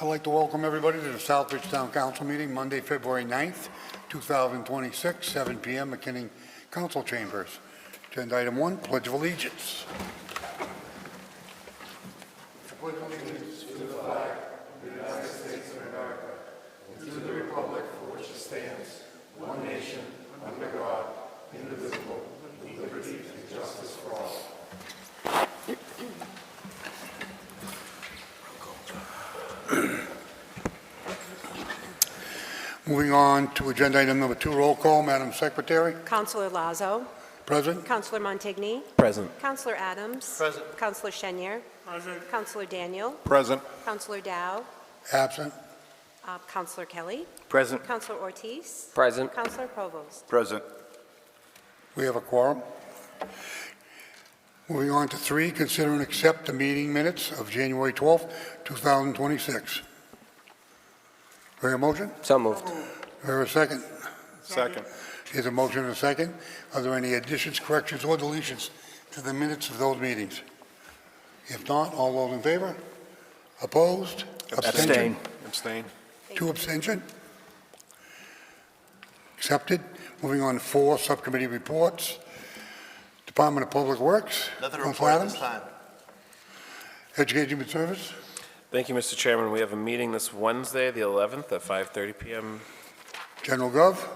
I'd like to welcome everybody to the Southbridge Town Council meeting, Monday, February 9th, 2026, 7 p.m., McKinney Council Chambers. Agenda item 1, Pledge of Allegiance. I pledge allegiance to the flag of the United States of America and to the republic for which it stands, one nation, under God, indivisible, with liberty and justice for all. Moving on to agenda item number 2, roll call. Madam Secretary. Councillor Lazo. Present. Councillor Montigny. Present. Councillor Adams. Present. Councillor Chenier. Present. Councillor Daniel. Present. Councillor Dow. Absent. Councillor Kelly. Present. Councillor Ortiz. Present. Councillor Provost. Present. We have a quorum. Moving on to 3, consider and accept the meeting minutes of January 12th, 2026. Hear a motion? So moved. Hear a second? Second. Here's a motion and a second. Are there any additions, corrections, or deletions to the minutes of those meetings? If not, all those in favor? Opposed? Abstention? Abstain. 2 abstention? Accepted. Moving on to 4, subcommittee reports. Department of Public Works. Nothing to Councilor report at Adams. this time. Education and Service. Thank you, Mr. Chairman. We have a meeting this Wednesday, the 11th, at 5:30 p.m. General Gov.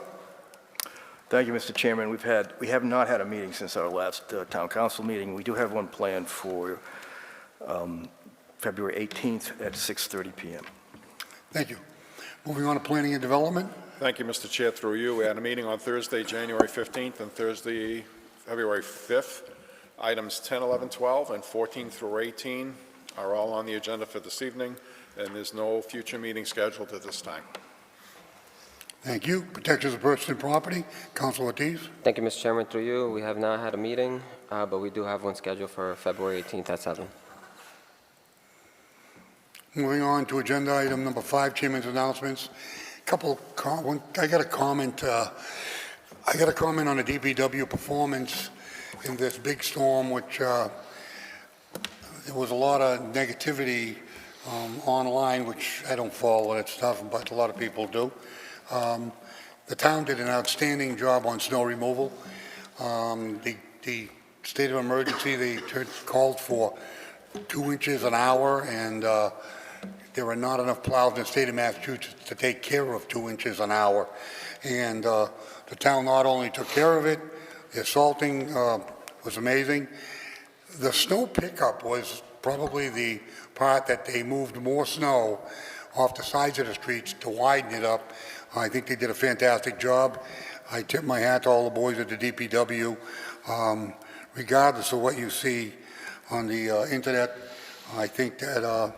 Thank you, Mr. Chairman. We have not had a meeting since our last town council meeting. We do have one planned for February 18th at 6:30 p.m. Thank you. Moving on to Planning and Development. Thank you, Mr. Chair. Through you, we had a meeting on Thursday, January 15th, and Thursday, February 5th. Items 10, 11, 12, and 14 through 18 are all on the agenda for this evening, and there's no future meeting scheduled at this time. Thank you. Protectors of Person and Property. Councilor Ortiz. Thank you, Mr. Chairman. Through you, we have not had a meeting, but we do have one scheduled for February 18th at 7. Moving on to agenda item number 5, Chairman's announcements. I got a comment. I got a comment on the DPW performance in this big storm, which there was a lot of negativity online, which I don't follow that stuff, but a lot of people do. The town did an outstanding job on snow removal. The state of emergency, they called for 2 inches an hour, and there are not enough plows in the state of Massachusetts to take care of 2 inches an hour. And the town not only took care of it, the salting was amazing. The snow pickup was probably the part that they moved more snow off the sides of the streets to widen it up. I think they did a fantastic job. I tip my hat to all the boys at the DPW. Regardless of what you see on the internet, I think that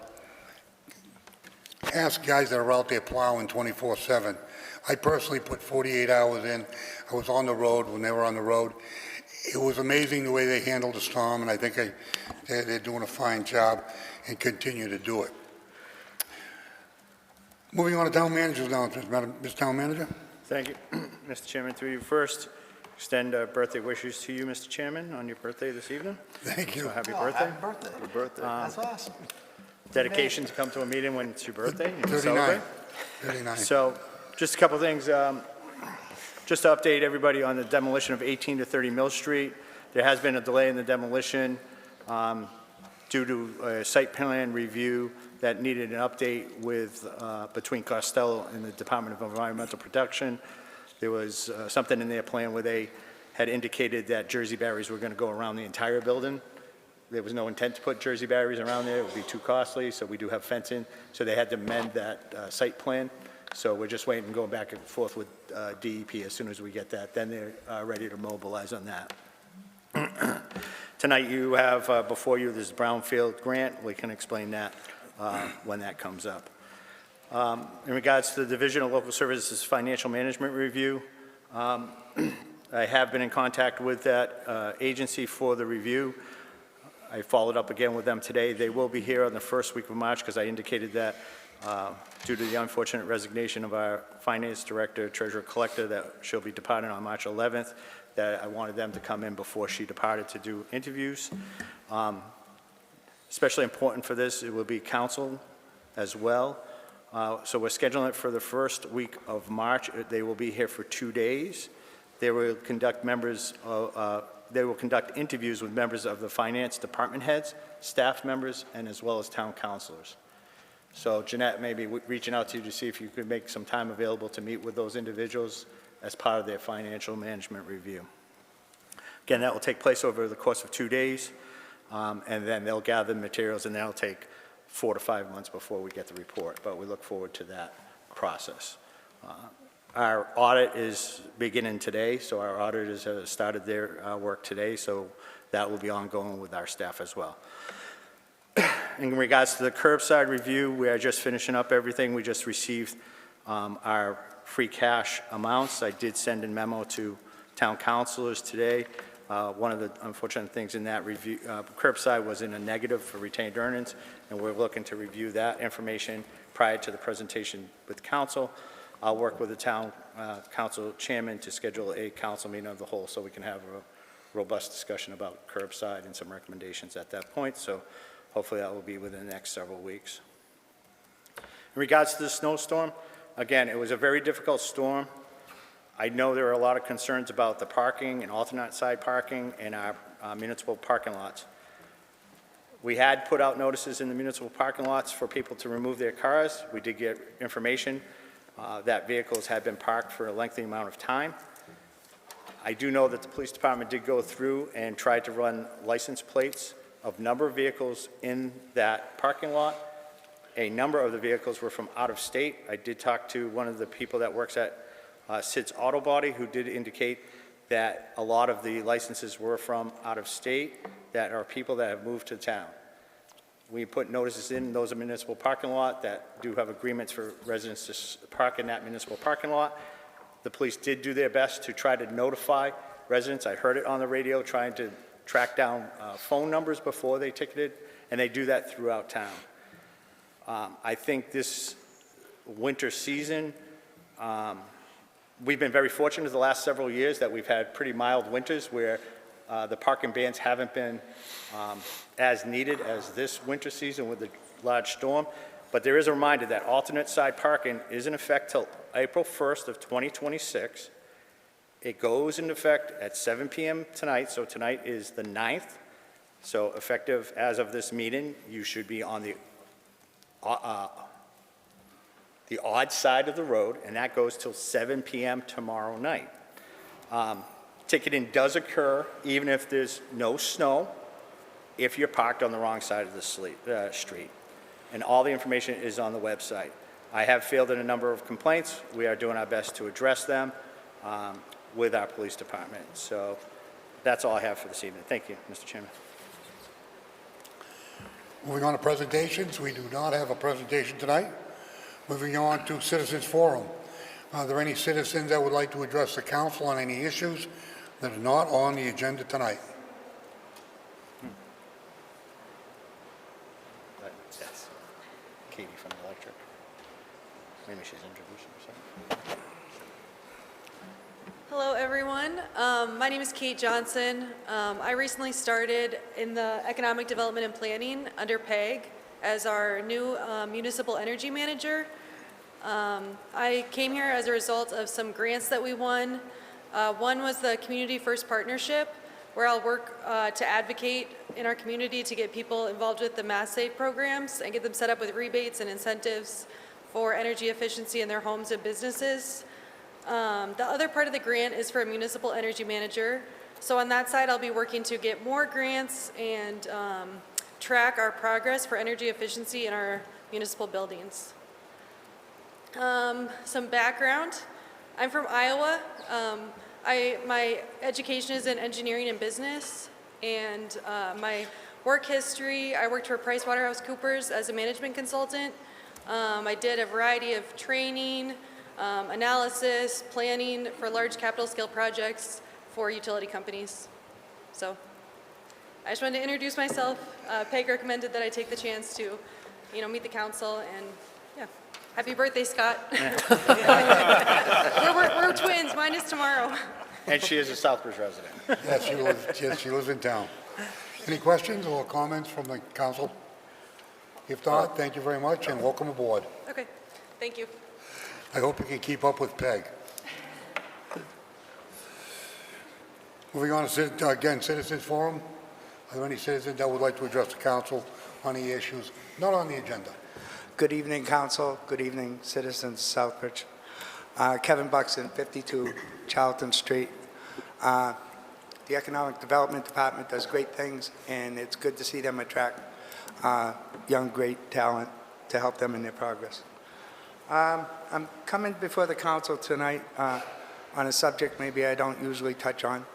ask guys that are out there plowing 24/7. I personally put 48 hours in. I was on the road when they were on the road. It was amazing the way they handled the storm, and I think they're doing a fine job and continue to do it. Moving on to Town Manager's announcements. Ms. Town Manager. Thank you, Mr. Chairman. Through you first, extend birthday wishes to you, Mr. Chairman, on your birthday this evening. Thank you. So happy birthday. Happy birthday. Happy birthday. That's awesome. Dedication to come to a meeting when it's your birthday. And you 39. celebrate. 39. So just a couple things. Just to update everybody on the demolition of 18 to 30 Mill Street. There has been a delay in the demolition due to a site plan review that needed an update with between Costello and the Department of Environmental Protection. There was something in their plan where they had indicated that Jersey barriers were going to go around the entire building. There was no intent to put Jersey barriers around there. It would be too costly, so we do have fencing. So they had to amend that site plan. So we're just waiting and going back and forth with DEP as soon as we get that. Then they're ready to mobilize on that. Tonight you have before you this Brownfield grant. We can explain that when that comes up. In regards to the Division of Local Services Financial Management Review, I have been in contact with that agency for the review. I followed up again with them today. They will be here on the first week of March because I indicated that due to the unfortunate resignation of our finance director, treasurer collector, that she'll be departing on March 11th, that I wanted them to come in before she departed to do interviews. Especially important for this, it will be council as well. So we're scheduling it for the first week of March. They will be here for 2 days. They will conduct interviews with members of the finance department heads, staff members, and as well as town councilors. So Jeanette may be reaching out to you to see if you could make some time available to meet with those individuals as part of their financial management review. Again, that will take place over the course of 2 days, and then they'll gather materials, and that'll take 4 to 5 months before we get the report, but we look forward to that process. Our audit is beginning today, so our auditors have started their work today, so that will be ongoing with our staff as well. In regards to the curbside review, we are just finishing up everything. We just received our free cash amounts. I did send a memo to town councilors today. One of the unfortunate things in that review, curbside was in a negative for retained earnings, and we're looking to review that information prior to the presentation with council. I'll work with the town council chairman to schedule a council meeting of the whole so we can have a robust discussion about curbside and some recommendations at that point. So hopefully that will be within the next several weeks. In regards to the snowstorm, again, it was a very difficult storm. I know there are a lot of concerns about the parking and alternate side parking in our municipal parking lots. We had put out notices in the municipal parking lots for people to remove their cars. We did get information that vehicles had been parked for a lengthy amount of time. I do know that the police department did go through and tried to run license plates of number of vehicles in that parking lot. A number of the vehicles were from out of state. I did talk to one of the people that works at Sid's Auto Body, who did indicate that a lot of the licenses were from out of state, that are people that have moved to town. We put notices in those municipal parking lot that do have agreements for residents to park in that municipal parking lot. The police did do their best to try to notify residents. I heard it on the radio trying to track down phone numbers before they ticketed, and they do that throughout town. I think this winter season, we've been very fortunate the last several years that we've had pretty mild winters where the parking bans haven't been as needed as this winter season with the large storm. But there is a reminder that alternate side parking is in effect till April 1st of 2026. It goes into effect at 7 p.m. tonight, so tonight is the 9th. So effective as of this meeting, you should be on the odd side of the road, and that goes till 7 p.m. tomorrow night. Ticketing does occur even if there's no snow, if you're parked on the wrong side of the street. And all the information is on the website. I have fielded a number of complaints. We are doing our best to address them with our police department. So that's all I have for this evening. Thank you, Mr. Chairman. Moving on to presentations, we do not have a presentation tonight. Moving on to Citizens Forum. Are there any citizens that would like to address the council on any issues that are not on the agenda tonight? Yes. Katie from the electric. Maybe she's introducing herself. Hello, everyone. My name is Kate Johnson. I recently started in the Economic Development and Planning under PEG as our new municipal energy manager. I came here as a result of some grants that we won. One was the Community First Partnership, where I'll work to advocate in our community to get people involved with the Mass Save programs and get them set up with rebates and incentives for energy efficiency in their homes and businesses. The other part of the grant is for a municipal energy manager. So on that side, I'll be working to get more grants and track our progress for energy efficiency in our municipal buildings. Some background. I'm from Iowa. My education is in engineering and business, and my work history, I worked for PricewaterhouseCoopers as a management consultant. I did a variety of training, analysis, planning for large capital scale projects for utility companies. So I just wanted to introduce myself. Peg recommended that I take the chance to, meet the council, and yeah. Happy birthday, Scott. we're twins. Mine is tomorrow. And she is a Southbridge resident. Yes, she lives in town. Any questions or comments from the council? If not, thank you very much and welcome aboard. Okay. Thank you. I hope you can keep up with Peg. Moving on to, again, Citizens Forum. Are there any citizens that would like to address the council on the issues not on the agenda? Good evening, council. Good evening, citizens of Southbridge. Kevin Buxton, 52 Charlton Street. The Economic Development Department does great things, and it's good to see them attract young, great talent to help them in their progress. I'm coming before the council tonight on a subject maybe I don't usually touch on.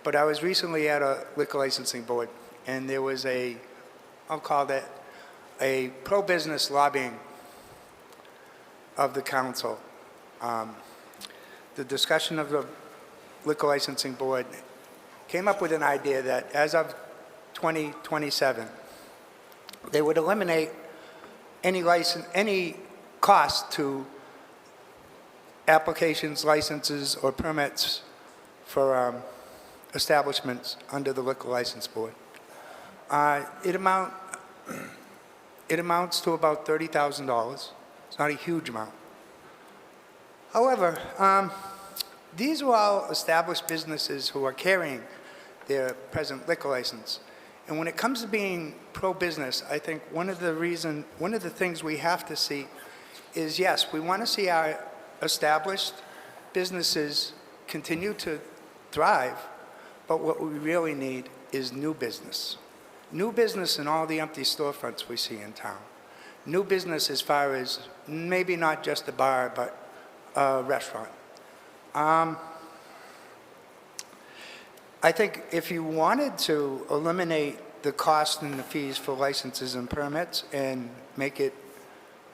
But I was recently at a liquor licensing board, and there was I'll call that a pro-business lobbying of the council. The discussion of the liquor licensing board came up with an idea that as of 2027, they would eliminate any cost to applications, licenses, or permits for establishments under the liquor license board. It amounts to about $30,000. It's not a huge amount. However, these are all established businesses who are carrying their present liquor license. And when it comes to being pro-business, I think one of the things we have to see is, yes, we want to see our established businesses continue to thrive, but what we really need is new business. New business in all the empty storefronts we see in town. New business as far as maybe not just a bar, but a restaurant. I think if you wanted to eliminate the cost and the fees for licenses and permits and make it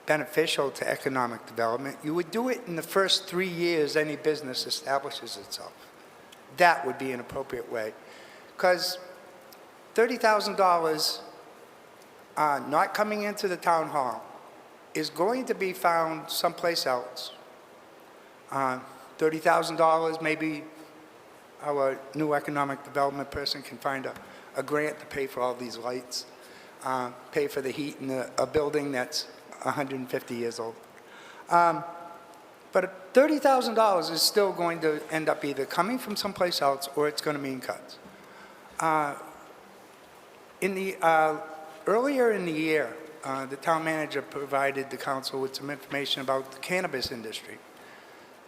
beneficial to economic development, you would do it in the first 3 years any business establishes itself. That would be an appropriate way. Because $30,000 not coming into the town hall is going to be found someplace else. $30,000, maybe our new economic development person can find a grant to pay for all these lights, pay for the heat in a building that's 150 years old. But $30,000 is still going to end up either coming from someplace else or it's going to mean cuts. Earlier in the year, the town manager provided the council with some information about the cannabis industry.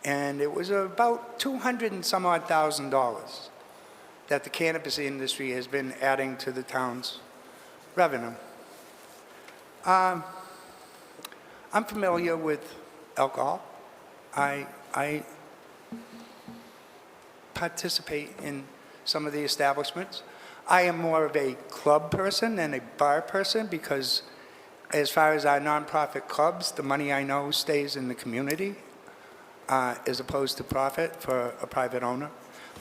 And it was about $200 and some odd thousand that the cannabis industry has been adding to the town's revenue. I'm familiar with alcohol. I participate in some of the establishments. I am more of a club person than a bar person because as far as our nonprofit clubs, the money I know stays in the community as opposed to profit for a private owner.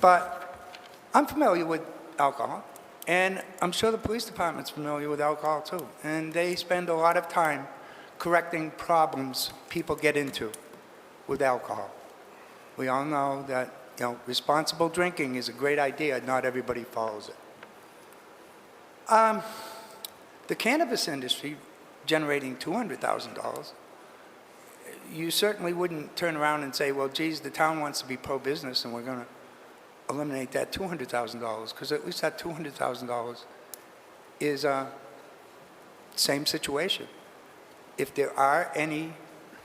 But I'm familiar with alcohol, and I'm sure the police department's familiar with alcohol too. And they spend a lot of time correcting problems people get into with alcohol. We all know that, responsible drinking is a great idea. Not everybody follows it. The cannabis industry generating $200,000, you certainly wouldn't turn around and say, well, geez, the town wants to be pro-business and we're going to eliminate that $200,000, because at least that $200,000 is same situation. If there are any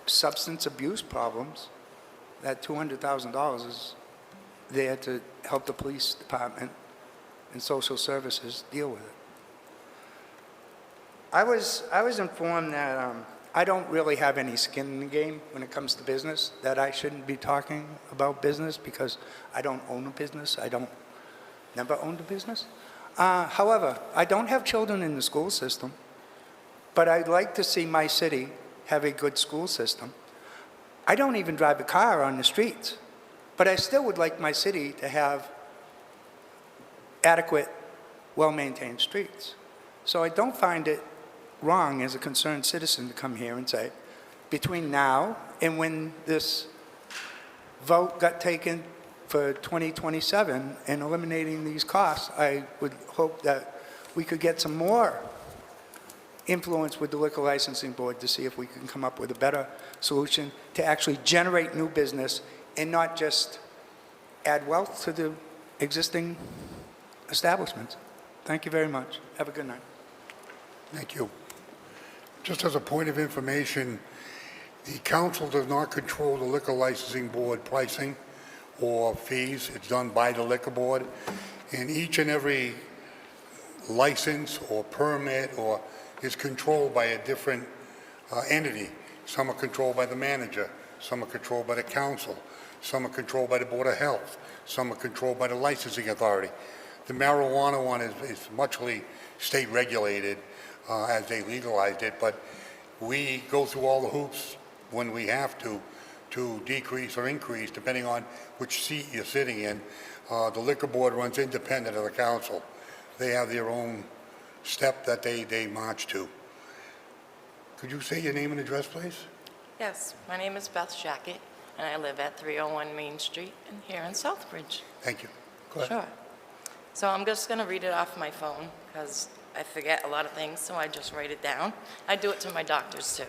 substance abuse problems, that $200,000 is there to help the police department and social services deal with it. I was informed that I don't really have any skin in the game when it comes to business, that I shouldn't be talking about business because I don't own a business. Never owned a business. However, I don't have children in the school system, but I'd like to see my city have a good school system. I don't even drive a car on the streets, but I still would like my city to have adequate, well-maintained streets. So I don't find it wrong as a concerned citizen to come here and say, between now and when this vote got taken for 2027 and eliminating these costs, I would hope that we could get some more influence with the liquor licensing board to see if we can come up with a better solution to actually generate new business and not just add wealth to the existing establishments. Thank you very much. Have a good night. Thank you. Just as a point of information, the council does not control the liquor licensing board pricing or fees. It's done by the liquor board. And each and every license or permit or is controlled by a different entity. Some are controlled by the manager, some are controlled by the council, some are controlled by the Board of Health, some are controlled by the licensing authority. The marijuana one is muchly state regulated as they legalized it, but we go through all the hoops when we have to decrease or increase, depending on which seat you're sitting in. The liquor board runs independent of the council. They have their own step that they march to. Could you say your name and address, please? Yes, my name is Beth Shackett, and I live at 301 Main Street and here in Southbridge. Thank you. Go ahead. Sure. So I'm just going to read it off my phone because I forget a lot of things, so I just write it down. I do it to my doctors, too.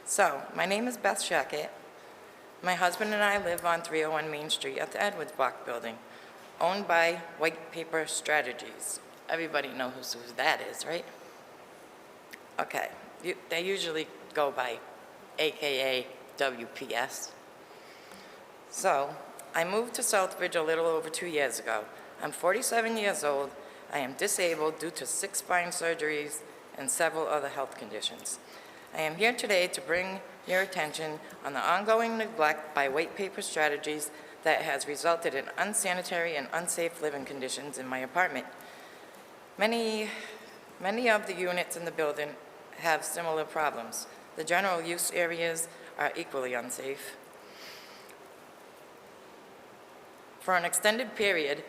So, my name is Beth Shackett. My husband and I live on 301 Main Street at the Edwards Block Building, owned by White Paper Strategies. Everybody knows who that is, right? Okay. They usually go by AKA WPS. So, I moved to Southbridge a little over 2 years ago. I'm 47 years old. I am disabled due to 6 spine surgeries and several other health conditions. I am here today to bring your attention on the ongoing neglect by White Paper Strategies that has resulted in unsanitary and unsafe living conditions in my apartment. Many of the units in the building have similar problems. The general use areas are equally unsafe. For an extended period,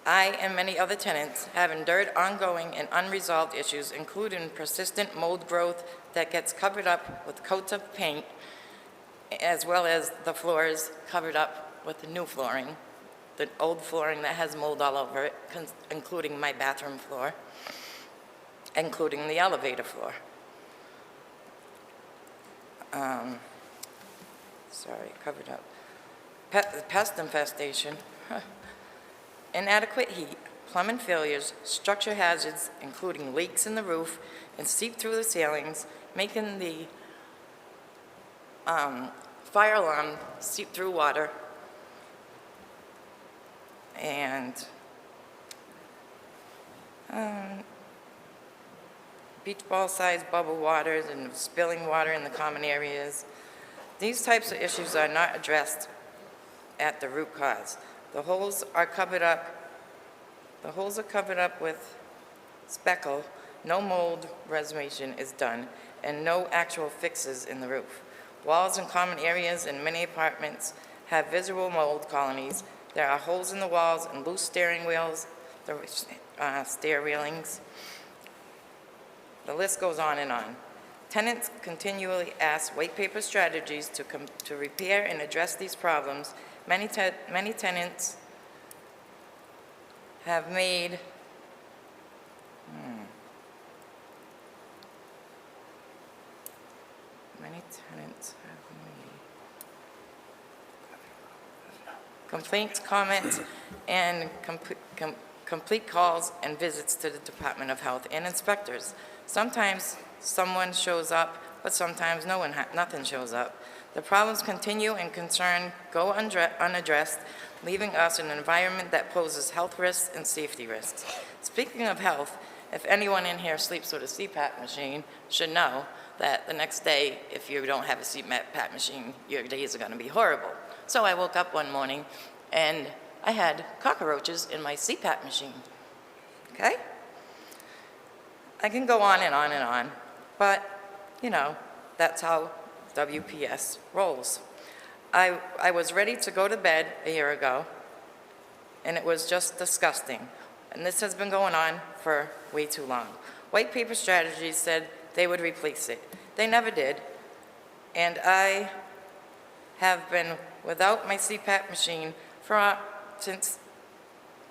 I and many other tenants have endured ongoing and unresolved issues, including persistent mold growth that gets covered up with coats of paint, as well as the floors covered up with the new flooring, the old flooring that has mold all over it, including my bathroom floor, including the elevator floor. Covered up. Pest infestation. Inadequate heat, plumbing failures, structure hazards, including leaks in the roof and seep through the ceilings, making the fire alarm seep through water, and beach ball size bubble waters and spilling water in the common areas. These types of issues are not addressed at the root cause. The holes are covered up with speckle, no mold restoration is done, and no actual fixes in the roof. Walls and common areas in many apartments have visual mold colonies. There are holes in the walls and loose steering wheels, stair railings. The list goes on and on. Tenants continually ask White Paper Strategies to repair and address these problems. Many tenants have made complaints, comments, and complete calls and visits to the Department of Health and inspectors. Sometimes someone shows up, but sometimes nothing shows up. The problems continue and concern go unaddressed, leaving us in an environment that poses health risks and safety risks. Speaking of health, if anyone in here sleeps with a CPAP machine, should know that the next day, if you don't have a CPAP machine, your days are going to be horrible. So I woke up one morning and I had cockroaches in my CPAP machine. Okay? I can go on and on and on, but, you know, that's how WPS rolls. I was ready to go to bed a year ago, and it was just disgusting. And this has been going on for way too long. White Paper Strategies said they would replace it. They never did. And I have been without my CPAP machine since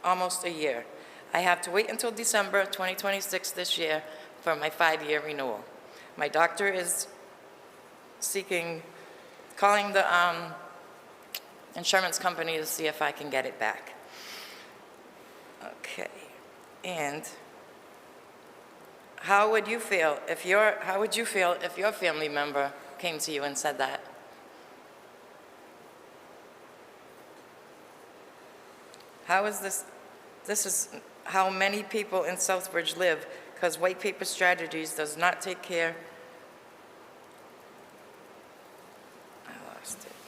almost a year. I have to wait until December 2026 this year for my 5-year renewal. My doctor is calling the insurance company to see if I can get it back. Okay, and how would you feel if your family member came to you and said that? How is this is how many people in Southbridge live, because White Paper Strategies does not take care,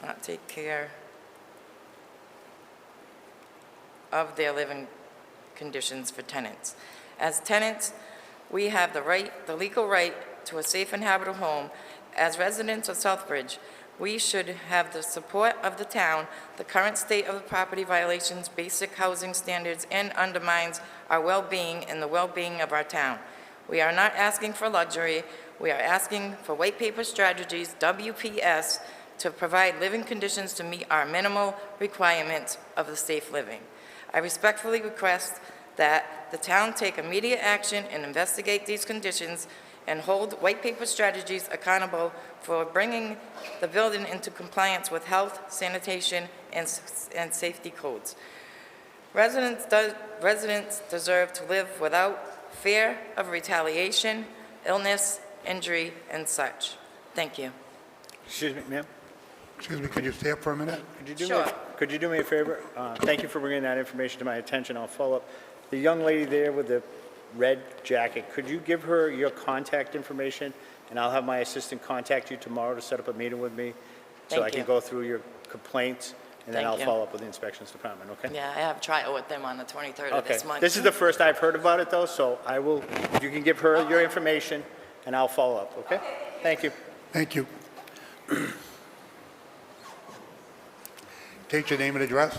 not take care of their living conditions for tenants. As tenants, we have the legal right to a safe and habitable home. As residents of Southbridge, we should have the support of the town. The current state of the property violations basic housing standards and undermines our well-being and the well-being of our town. We are not asking for luxury. We are asking for White Paper Strategies, WPS, to provide living conditions to meet our minimal requirements of the safe living. I respectfully request that the town take immediate action and investigate these conditions and hold White Paper Strategies accountable for bringing the building into compliance with health, sanitation, and safety codes. Residents deserve to live without fear of retaliation, illness, injury, and such. Thank you. Excuse me, ma'am? Excuse me, could you stay up for a minute? Could you do me a favor? Thank you for bringing that information to my attention. I'll follow up. The young lady there with the red jacket, could you give her your contact information, and I'll have my assistant contact you tomorrow to set up a meeting with me so Thank I can you. go through your complaints, and then Thank I'll you. follow up with the inspections department, okay? Yeah, I have trial with them on the 23rd of Okay. this month. This is the first I've heard about it, though, so I will, if you can give her your information, and I'll follow up, okay? Thank you. Thank you. State your name and address.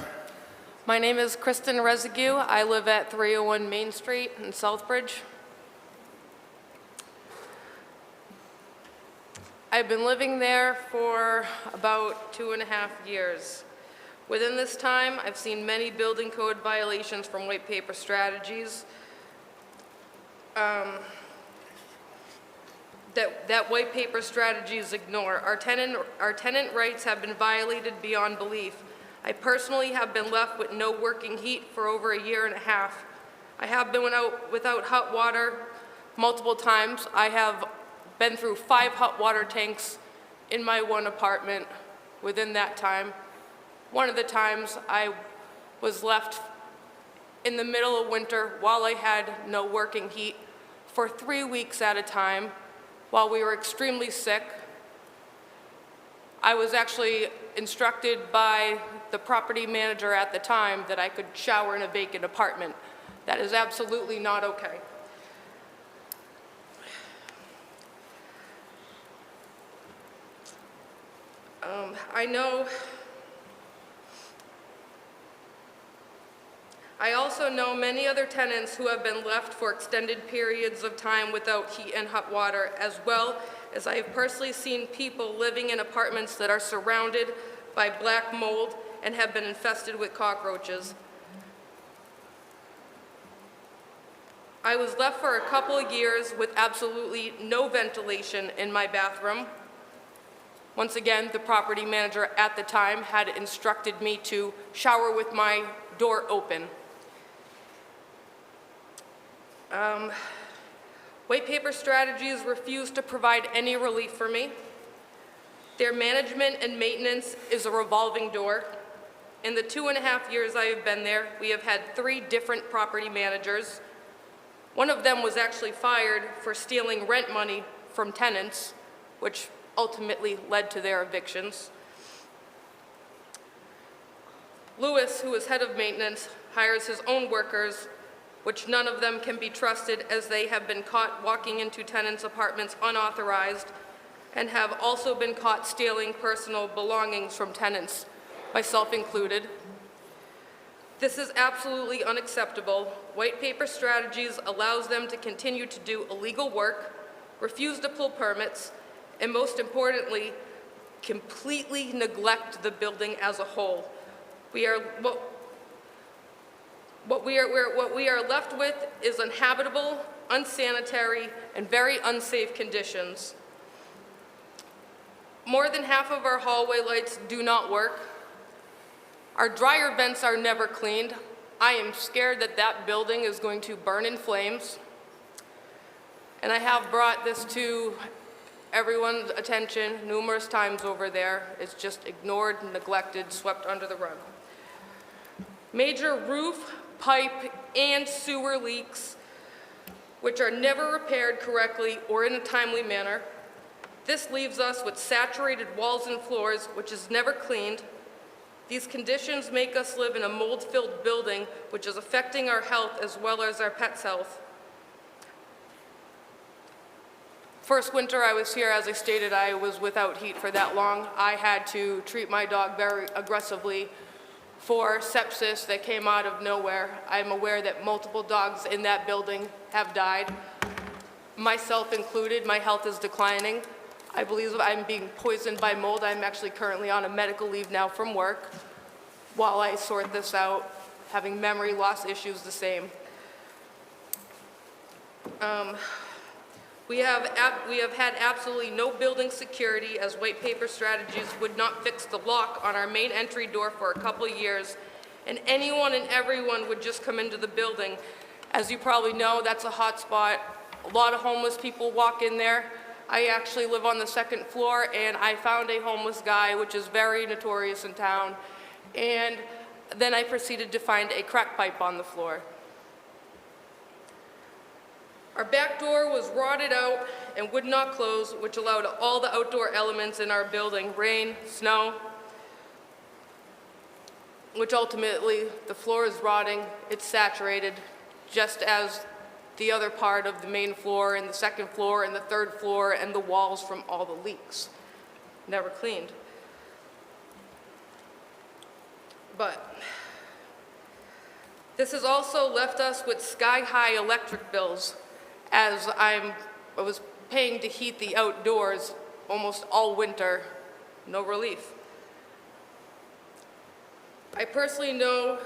My name is Kristen Rezague. I live at 301 Main Street in Southbridge. I've been living there for about 2.5 years. Within this time, I've seen many building code violations from White Paper Strategies that White Paper Strategies ignore. Our tenant rights have been violated beyond belief. I personally have been left with no working heat for over 1.5 years. I have been without hot water multiple times. I have been through 5 hot water tanks in my one apartment within that time. One of the times I was left in the middle of winter while I had no working heat for 3 weeks at a time while we were extremely sick. I was actually instructed by the property manager at the time that I could shower in a vacant apartment. That is absolutely not okay. I also know many other tenants who have been left for extended periods of time without heat and hot water, as well as I have personally seen people living in apartments that are surrounded by black mold and have been infested with cockroaches. I was left for a couple of years with absolutely no ventilation in my bathroom. Once again, the property manager at the time had instructed me to shower with my door open. White Paper Strategies refused to provide any relief for me. Their management and maintenance is a revolving door. In the 2.5 years I have been there, we have had 3 different property managers. One of them was actually fired for stealing rent money from tenants, which ultimately led to their evictions. Lewis, who is head of maintenance, hires his own workers, which none of them can be trusted as they have been caught walking into tenants' apartments unauthorized and have also been caught stealing personal belongings from tenants, myself included. This is absolutely unacceptable. White Paper Strategies allows them to continue to do illegal work, refuse to pull permits, and most importantly, completely neglect the building as a whole. What we are left with is uninhabitable, unsanitary, and very unsafe conditions. More than half of our hallway lights do not work. Our dryer vents are never cleaned. I am scared that that building is going to burn in flames. And I have brought this to everyone's attention numerous times over there. It's just ignored, neglected, swept under the rug. Major roof, pipe, and sewer leaks, which are never repaired correctly or in a timely manner. This leaves us with saturated walls and floors, which is never cleaned. These conditions make us live in a mold-filled building, which is affecting our health as well as our pets' health. First winter I was here, as I stated, I was without heat for that long. I had to treat my dog very aggressively for sepsis that came out of nowhere. I'm aware that multiple dogs in that building have died, myself included. My health is declining. I believe I'm being poisoned by mold. I'm actually currently on a medical leave now from work while I sort this out, having memory loss issues the same. We have had absolutely no building security, as white paper strategies would not fix the lock on our main entry door for a couple of years, and anyone and everyone would just come into the building. As you probably know, that's a hot spot. A lot of homeless people walk in there. I actually live on the second floor, and I found a homeless guy, which is very notorious in town, and then I proceeded to find a crack pipe on the floor. Our back door was rotted out and would not close, which allowed all the outdoor elements in our building, rain, snow, which ultimately, the floor is rotting, it's saturated, just as the other part of the main floor and the second floor and the third floor and the walls from all the leaks. Never cleaned. But this has also left us with sky-high electric bills, as I was paying to heat the outdoors almost all winter, no relief. I personally know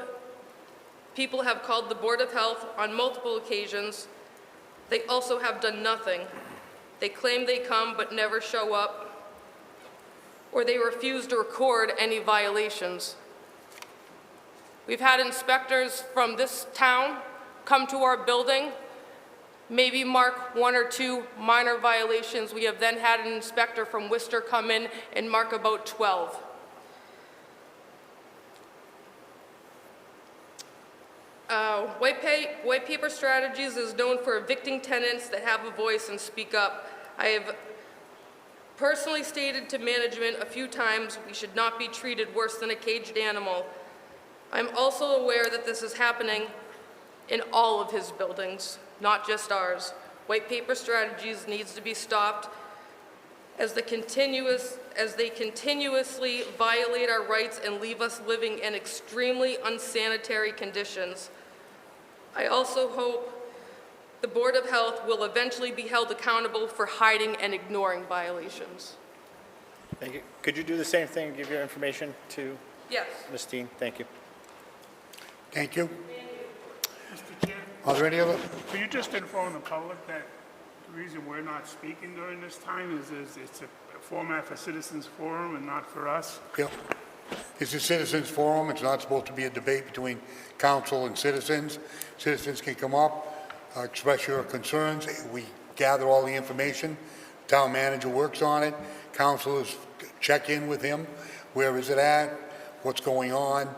people have called the Board of Health on multiple occasions. They also have done nothing. They claim they come but never show up, or they refuse to record any violations. We've had inspectors from this town come to our building, maybe mark 1 or 2 minor violations. We have then had an inspector from Worcester come in and mark about 12. White Paper Strategies is known for evicting tenants that have a voice and speak up. I have personally stated to management a few times we should not be treated worse than a caged animal. I'm also aware that this is happening in all of his buildings, not just ours. White Paper Strategies needs to be stopped as they continuously violate our rights and leave us living in extremely unsanitary conditions. I also hope the Board of Health will eventually be held accountable for hiding and ignoring violations. Thank you. Could you do the same thing and give your information to Yes. Ms. Dean? Thank you. Thank you. Mr. Chair, Are there any other? could you just inform the public that the reason we're not speaking during this time is it's a format for citizens forum and not for us? Yep. It's a citizens forum. It's not supposed to be a debate between council and citizens. Citizens can come up, express your concerns. We gather all the information. Town manager works on it. Councilors check in with him. Where is it at? What's going on?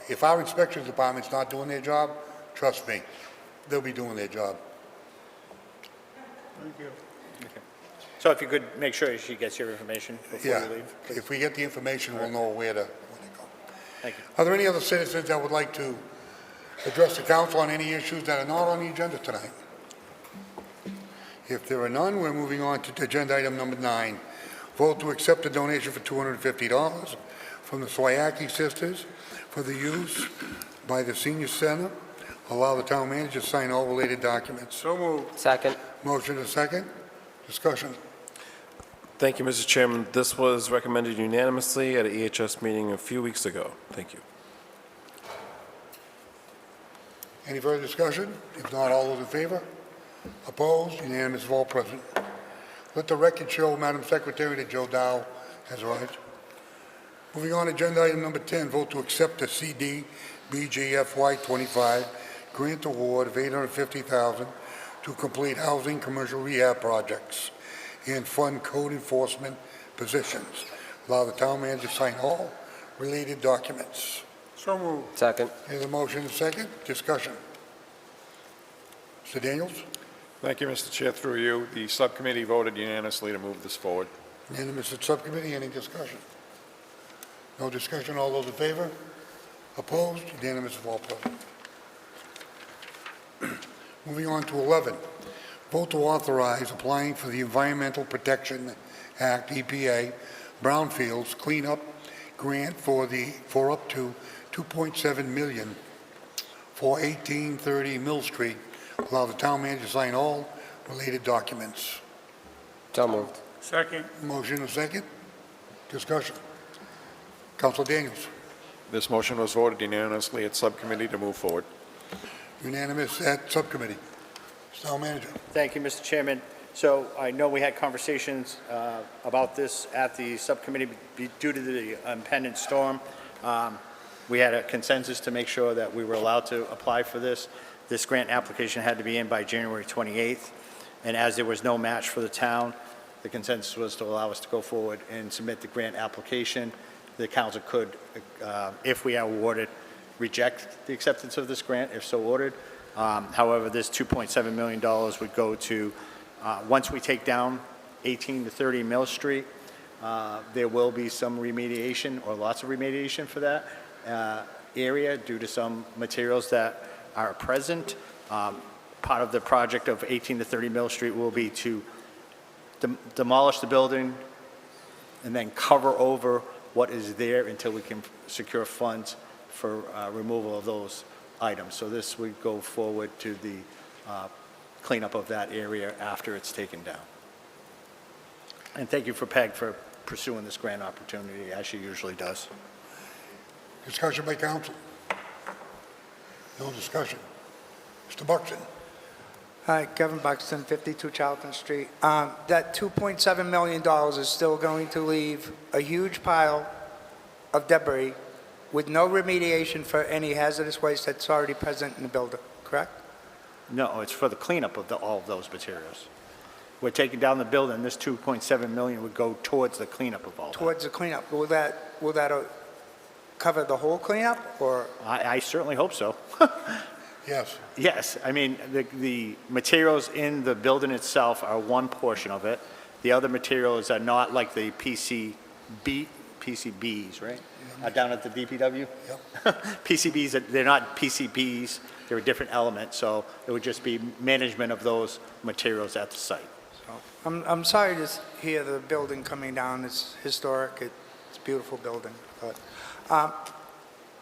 If our inspection department's not doing their job, trust me, they'll be doing their job. Thank you. So if you could make sure she gets your information before Yeah. you leave. please. If we get the information, we'll know where to go. Thank you. Are there any other citizens that would like to address the council on any issues that are not on the agenda tonight? If there are none, we're moving on to agenda item number 9. Vote to accept a donation for $250 from the Swayaki Sisters for the use by the senior center. Allow the town manager to sign all related documents. So moved. Second. Motion and second. Discussion. Thank you, Mr. Chairman. This was recommended unanimously at an EHS meeting a few weeks ago. Thank you. Any further discussion? If not, all those in favor? Opposed? Unanimous of all present. Let the record show, Madam Secretary, that Joe Dow has arrived. Moving on, agenda item number 10, vote to accept the CD BGFY 25 grant award of $850,000 to complete housing commercial rehab projects and fund code enforcement positions. Allow the town manager to sign all related documents. So moved. Second. There's a motion and a second. Discussion. Mr. Daniels? Thank you, Mr. Chair. Through you, the subcommittee voted unanimously to move this forward. Unanimous at subcommittee. Any discussion? No discussion. All those in favor? Opposed? Unanimous of all present. Moving on to 11. Vote to authorize applying for the Environmental Protection Act, EPA, Brownfields Cleanup Grant for up to $2.7 million for 1830 Mill Street. Allow the town manager to sign all related documents. So moved. Second. Motion and second. Discussion. Councilor Daniels. This motion was voted unanimously at subcommittee to move forward. Unanimous at subcommittee. Town manager. Thank you, Mr. Chairman. So I know we had conversations about this at the subcommittee due to the impending storm. We had a consensus to make sure that we were allowed to apply for this. This grant application had to be in by January 28th, and as there was no match for the town, the consensus was to allow us to go forward and submit the grant application. The council could, if we are awarded, reject the acceptance of this grant, if so ordered. However, this $2.7 million would go to, once we take down 18 to 30 Mill Street, there will be some remediation or lots of remediation for that area due to some materials that are present. Part of the project of 18 to 30 Mill Street will be to demolish the building and then cover over what is there until we can secure funds for removal of those items. So this would go forward to the cleanup of that area after it's taken down. And thank you for PEG for pursuing this grant opportunity as she usually does. Discussion by council. No discussion. Mr. Buxton. Hi, Kevin Buxton, 52 Charlton Street. That $2.7 million is still going to leave a huge pile of debris with no remediation for any hazardous waste that's already present in the building, correct? No, it's for the cleanup of all of those materials. We're taking down the building, this $2.7 million would go towards the cleanup of all that. Towards the cleanup. Will that cover the whole cleanup, or? I certainly hope so. Yes. Yes, I mean, the materials in the building itself are one portion of it. The other materials are not like the PCBs, right? Down at the DPW? Yep. PCBs, they're not PCBs, they're a different element, so it would just be management of those materials at the site. I'm sorry to hear the building coming down. It's historic. It's a beautiful building. But,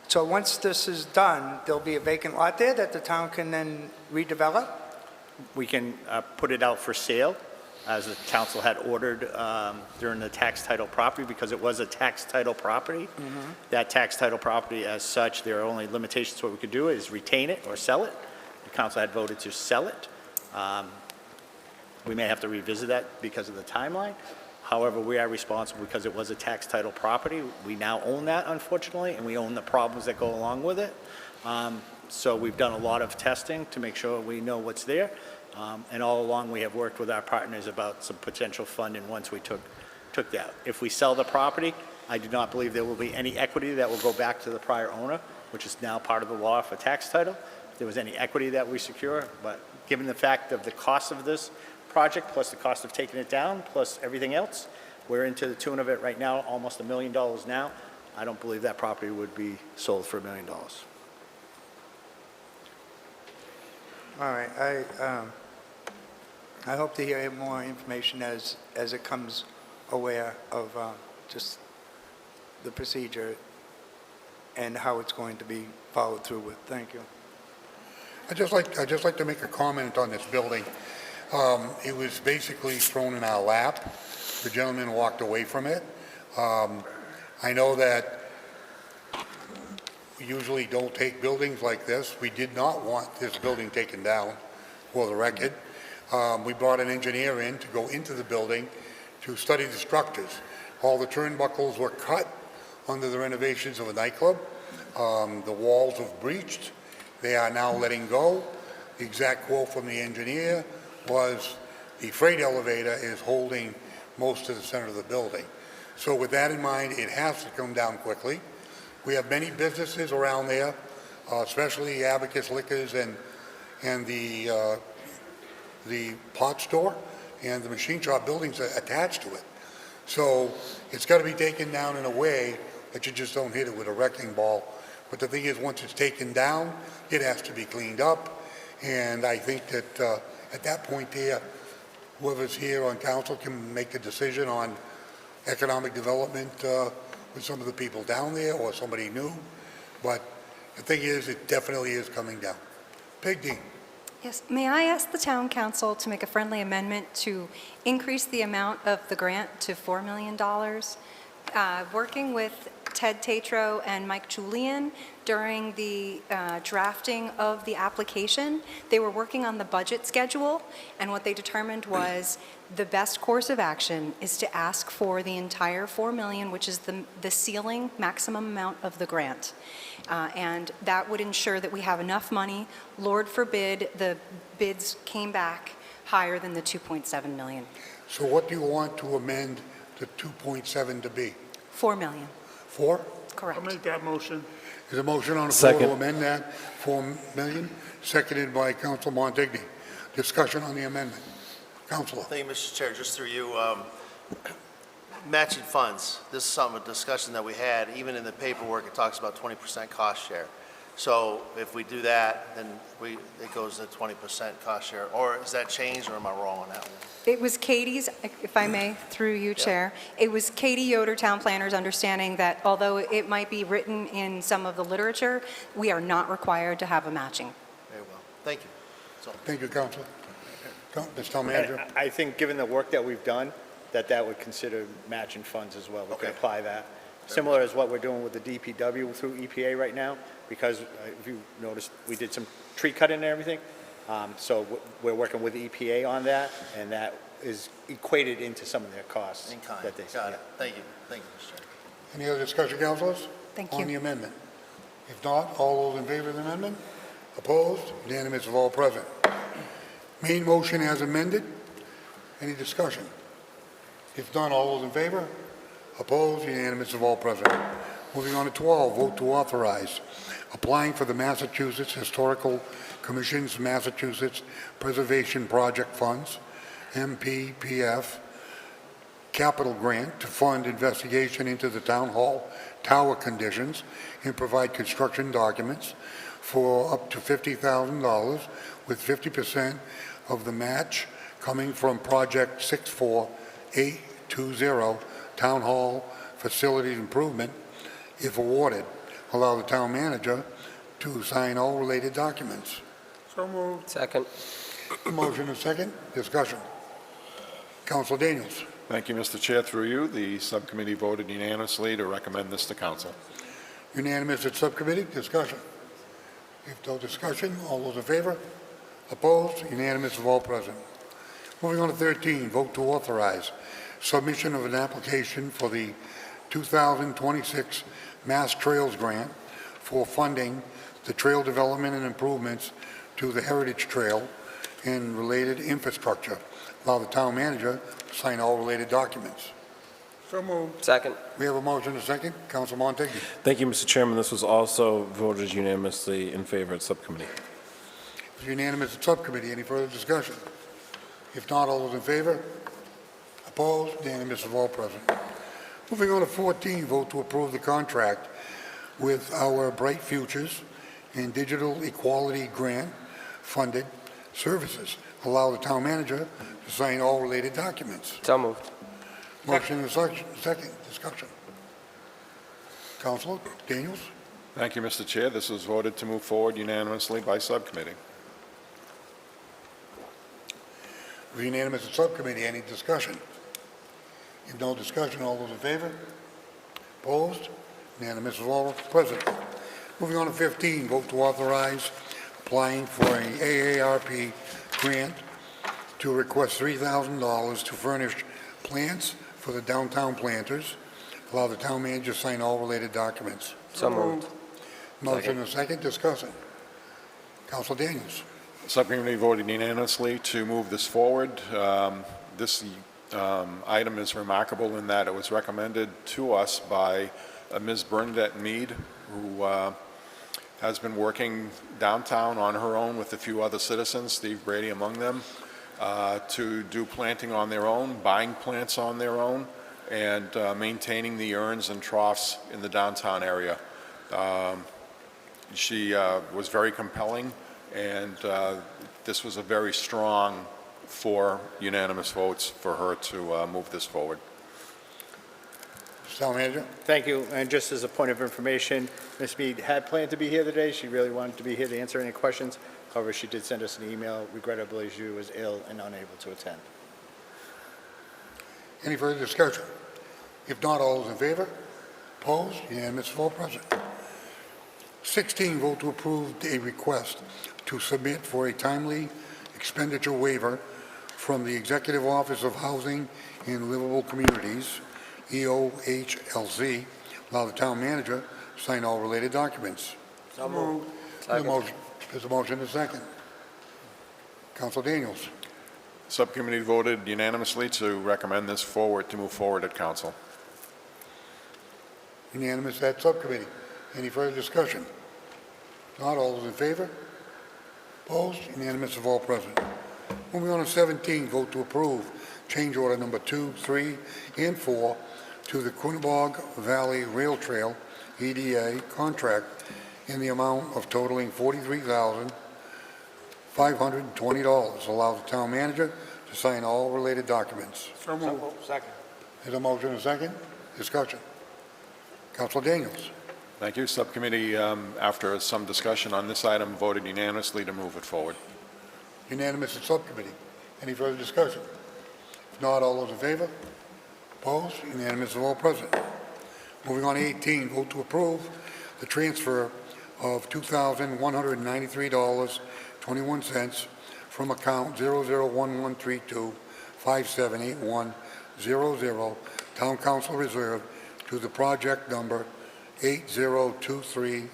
so once this is done, there'll be a vacant lot there that the town can then redevelop? We can put it out for sale, as the council had ordered during the tax title property, because it was a tax title property. That tax title property, as such, there are only limitations. What we could do is retain it or sell it. The council had voted to sell it. We may have to revisit that because of the timeline. However, we are responsible because it was a tax title property. We now own that, unfortunately, and we own the problems that go along with it. So we've done a lot of testing to make sure we know what's there. And all along, we have worked with our partners about some potential funding once we took that. If we sell the property, I do not believe there will be any equity that will go back to the prior owner, which is now part of the law for tax title. If there was any equity that we secure, but given the fact of the cost of this project, plus the cost of taking it down, plus everything else, we're into the tune of it right now, almost $1 million now. I don't believe that property would be sold for $1 million. All right. I hope to hear more information as it comes aware of just the procedure and how it's going to be followed through with. Thank you. I'd just like to make a comment on this building. It was basically thrown in our lap. The gentleman walked away from it. I know that we usually don't take buildings like this. We did not want this building taken down, for the record. We brought an engineer in to go into the building to study the structures. All the turnbuckles were cut under the renovations of a nightclub. The walls have breached. They are now letting go. The exact quote from the engineer was, the freight elevator is holding most of the center of the building. So with that in mind, it has to come down quickly. We have many businesses around there, especially Abacus Liquors and the pot store and the machine shop buildings are attached to it. So it's got to be taken down in a way that you just don't hit it with a wrecking ball. But the thing is, once it's taken down, it has to be cleaned up. And I think that at that point there, whoever's here on council can make the decision on economic development with some of the people down there or somebody new. But the thing is, it definitely is coming down. Peg Dean. Yes, may I ask the town council to make a friendly amendment to increase the amount of the grant to $4 million? Working with Ted Tatro and Mike Julian during the drafting of the application, they were working on the budget schedule, and what they determined was the best course of action is to ask for the entire $4 million, which is the ceiling maximum amount of the grant. And that would ensure that we have enough money. Lord forbid the bids came back higher than the 2.7 million. So what do you want to amend the 2.7 to be? 4 million. 4? Correct. I'll make that motion. Is a motion on the floor to Second. amend that 4 million, seconded by Council Montigny. Discussion on the amendment. Councilor. Thank you, Mr. Chair. Just through you, matching funds. This is a discussion that we had. Even in the paperwork, it talks about 20% cost share. So if we do that, then it goes to 20% cost share. Or is that changed, or am I wrong on that one? It was Katie's, if I may, through you, Chair, it was Katie Yoder, Town Planner's understanding that although it might be written in some of the literature, we are not required to have a matching. Very well. Thank you. So, Thank you, Councilor. Mr. Town Manager. I think, given the work that we've done, that would consider matching funds as well. We can Okay. apply that. Similar as what we're doing with the DPW through EPA right now, because if you noticed, we did some tree cutting and everything. So we're working with EPA on that, and that is equated into some of their costs. in kind. that they Got it. Thank you. Thank you, Mr. Chair. Any other discussion, councilors? Thank On you. the amendment? If not, all those in favor of the amendment? Opposed? Unanimous of all present. Main motion as amended. Any discussion? If not, all those in favor? Opposed? Unanimous of all present. Moving on to 12, vote to authorize applying for the Massachusetts Historical Commission's Massachusetts Preservation Project Funds, MPPF, capital grant to fund investigation into the town hall tower conditions and provide construction documents for up to $50,000 with 50% of the match coming from Project 64820, Town Hall Facilities Improvement. If awarded, allow the town manager to sign all related documents. So moved. Second. Motion and second, discussion. Councilor Daniels. Thank you, Mr. Chair. Through you, the subcommittee voted unanimously to recommend this to council. Unanimous at subcommittee, discussion. If no discussion, all those in favor? Opposed? Unanimous of all present. Moving on to 13, vote to authorize submission of an application for the 2026 Mass Trails Grant for funding the trail development and improvements to the Heritage Trail and related infrastructure. Allow the town manager to sign all related documents. So moved. Second. We have a motion and a second. Council Montague. Thank you, Mr. Chairman. This was also voted unanimously in favor at subcommittee. It's unanimous at subcommittee. Any further discussion? If not, all those in favor? Opposed? Unanimous of all present. Moving on to 14, vote to approve the contract with our Bright Futures and Digital Equality Grant funded services. Allow the town manager to sign all related documents. So moved. Motion and second, discussion. Councilor Daniels? Thank you, Mr. Chair. This was voted to move forward unanimously by subcommittee. Unanimous at subcommittee. Any discussion? If no discussion, all those in favor? Opposed? Unanimous of all present. Moving on to 15, vote to authorize applying for an AARP grant to request $3,000 to furnish plants for the downtown planters. Allow the town manager to sign all related documents. So moved. Motion and a second, discussing. Council Daniels. Subcommittee voted unanimously to move this forward. This item is remarkable in that it was recommended to us by Ms. Bernadette Mead, who has been working downtown on her own with a few other citizens, Steve Brady among them, to do planting on their own, buying plants on their own, and maintaining the urns and troughs in the downtown area. She was very compelling, and this was a very strong 4 unanimous votes for her to move this forward. Town Manager. Thank you, and just as a point of information, Ms. Mead had planned to be here today. She really wanted to be here to answer any questions. However, she did send us an email. Regrettably, she was ill and unable to attend. Any further discussion? If not, all those in favor? Opposed? Unanimous, vote present. 16, vote to approve a request to submit for a timely expenditure waiver from the Executive Office of Housing and Livable Communities, EOHLC. Allow the town manager to sign all related documents. So moved. There's a motion and a second. Council Daniels. Subcommittee voted unanimously to recommend this forward, to move forward at council. Unanimous at subcommittee. Any further discussion? Not all those in favor? Opposed? Unanimous of all present. Moving on to 17, vote to approve change order number 2, 3, and 4 to the Quinnebog Valley Rail Trail, EDA, contract in the amount of totaling $43,520. Allow the town manager to sign all related documents. So moved. Second. There's a motion and a second. Discussion. Council Daniels. Thank you. Subcommittee, after some discussion on this item, voted unanimously to move it forward. Unanimous at subcommittee. Any further discussion? If not, all those in favor? Opposed? Unanimous of all present. Moving on to 18, vote to approve the transfer of $2,193.21 from account 001132578100 Town Council Reserve to the project number 80230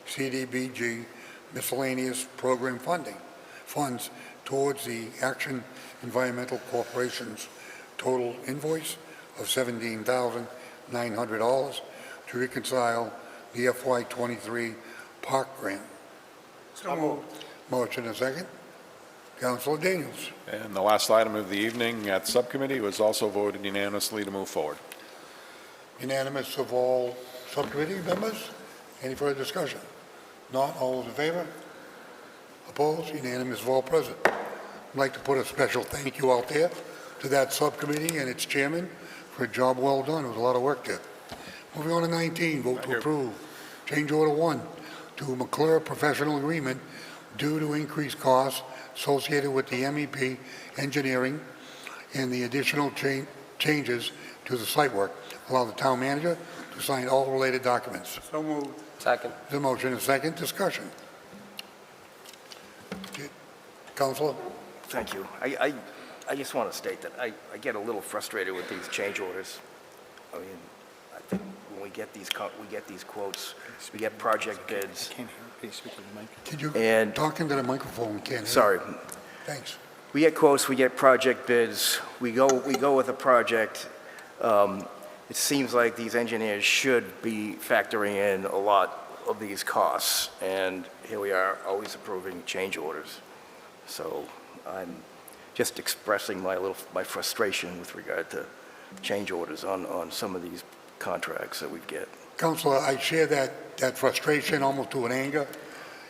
CDBG miscellaneous program funds towards the Action Environmental Corporation's total invoice of $17,900 to reconcile the FY23 park grant. So moved. Motion and second. Councilor Daniels. And the last item of the evening at subcommittee was also voted unanimously to move forward. Unanimous of all subcommittee members. Any further discussion? Not all those in favor? Opposed? Unanimous of all present. I'd like to put a special thank you out there to that subcommittee and its chairman for a job well done. It was a lot of work there. Moving on to 19, vote to approve change order 1 to McClure Professional Agreement due to increased costs associated with the MEP engineering and the additional changes to the site work. Allow the town manager to sign all related documents. So moved. Second. The motion is second. Discussion. Councilor? Thank you. I just want to state that I get a little frustrated with these change orders. I mean, I think when we get these quotes, we get project bids. Can't hear. Please speak to the mic. Could you And- talk into the microphone? Can't hear. Sorry. Thanks. We get quotes, we get project bids, we go with a project. It seems like these engineers should be factoring in a lot of these costs, and here we are, always approving change orders. So I'm just expressing my frustration with regard to change orders on some of these contracts that we get. Councilor, I share that frustration almost to an anger,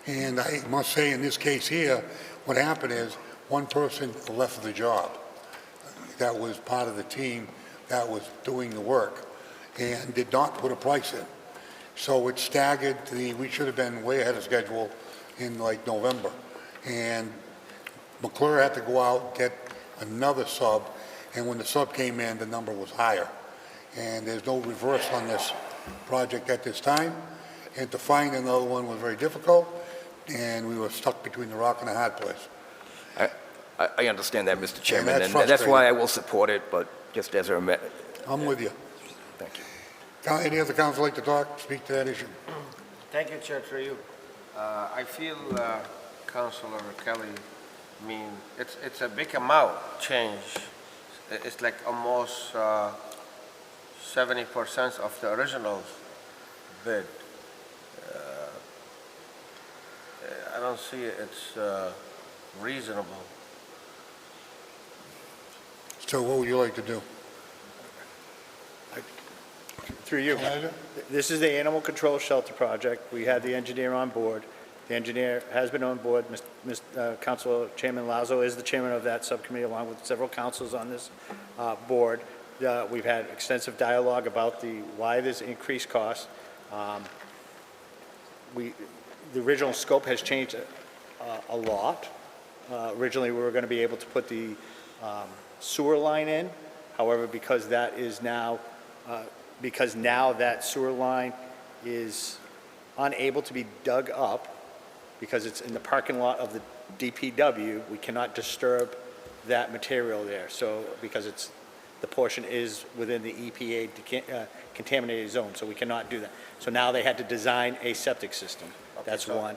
and I must say in this case here, what happened is one person left the job that was part of the team that was doing the work and did not put a price in. So it staggered, we should have been way ahead of schedule in like November. And McClure had to go out and get another sub, and when the sub came in, the number was higher. And there's no reverse on this project at this time, and to find another one was very difficult, and we were stuck between the rock and a hard place. I understand that, Mr. Chairman, that's and that's frustrating. why I will support it, but just as a, I'm with you. thank you. Any other council like to talk, speak to that issue? Thank you, Chair, through you. I feel, Councilor Kelly, I mean, it's a big amount change. It's like almost 70% of the original bid. I don't see it's reasonable. So what would you like to do? Through you. Manager? This is the animal control shelter project. We had the engineer on board. The engineer has been on board. Council Chairman Lazo is the chairman of that subcommittee, along with several councils on this board. We've had extensive dialogue about why there's increased costs. The original scope has changed a lot. Originally, we were going to be able to put the sewer line in. However, because now that sewer line is unable to be dug up because it's in the parking lot of the DPW, we cannot disturb that material there. So, because the portion is within the EPA contaminated zone, so we cannot do that. So now they had to design a septic system. That's one.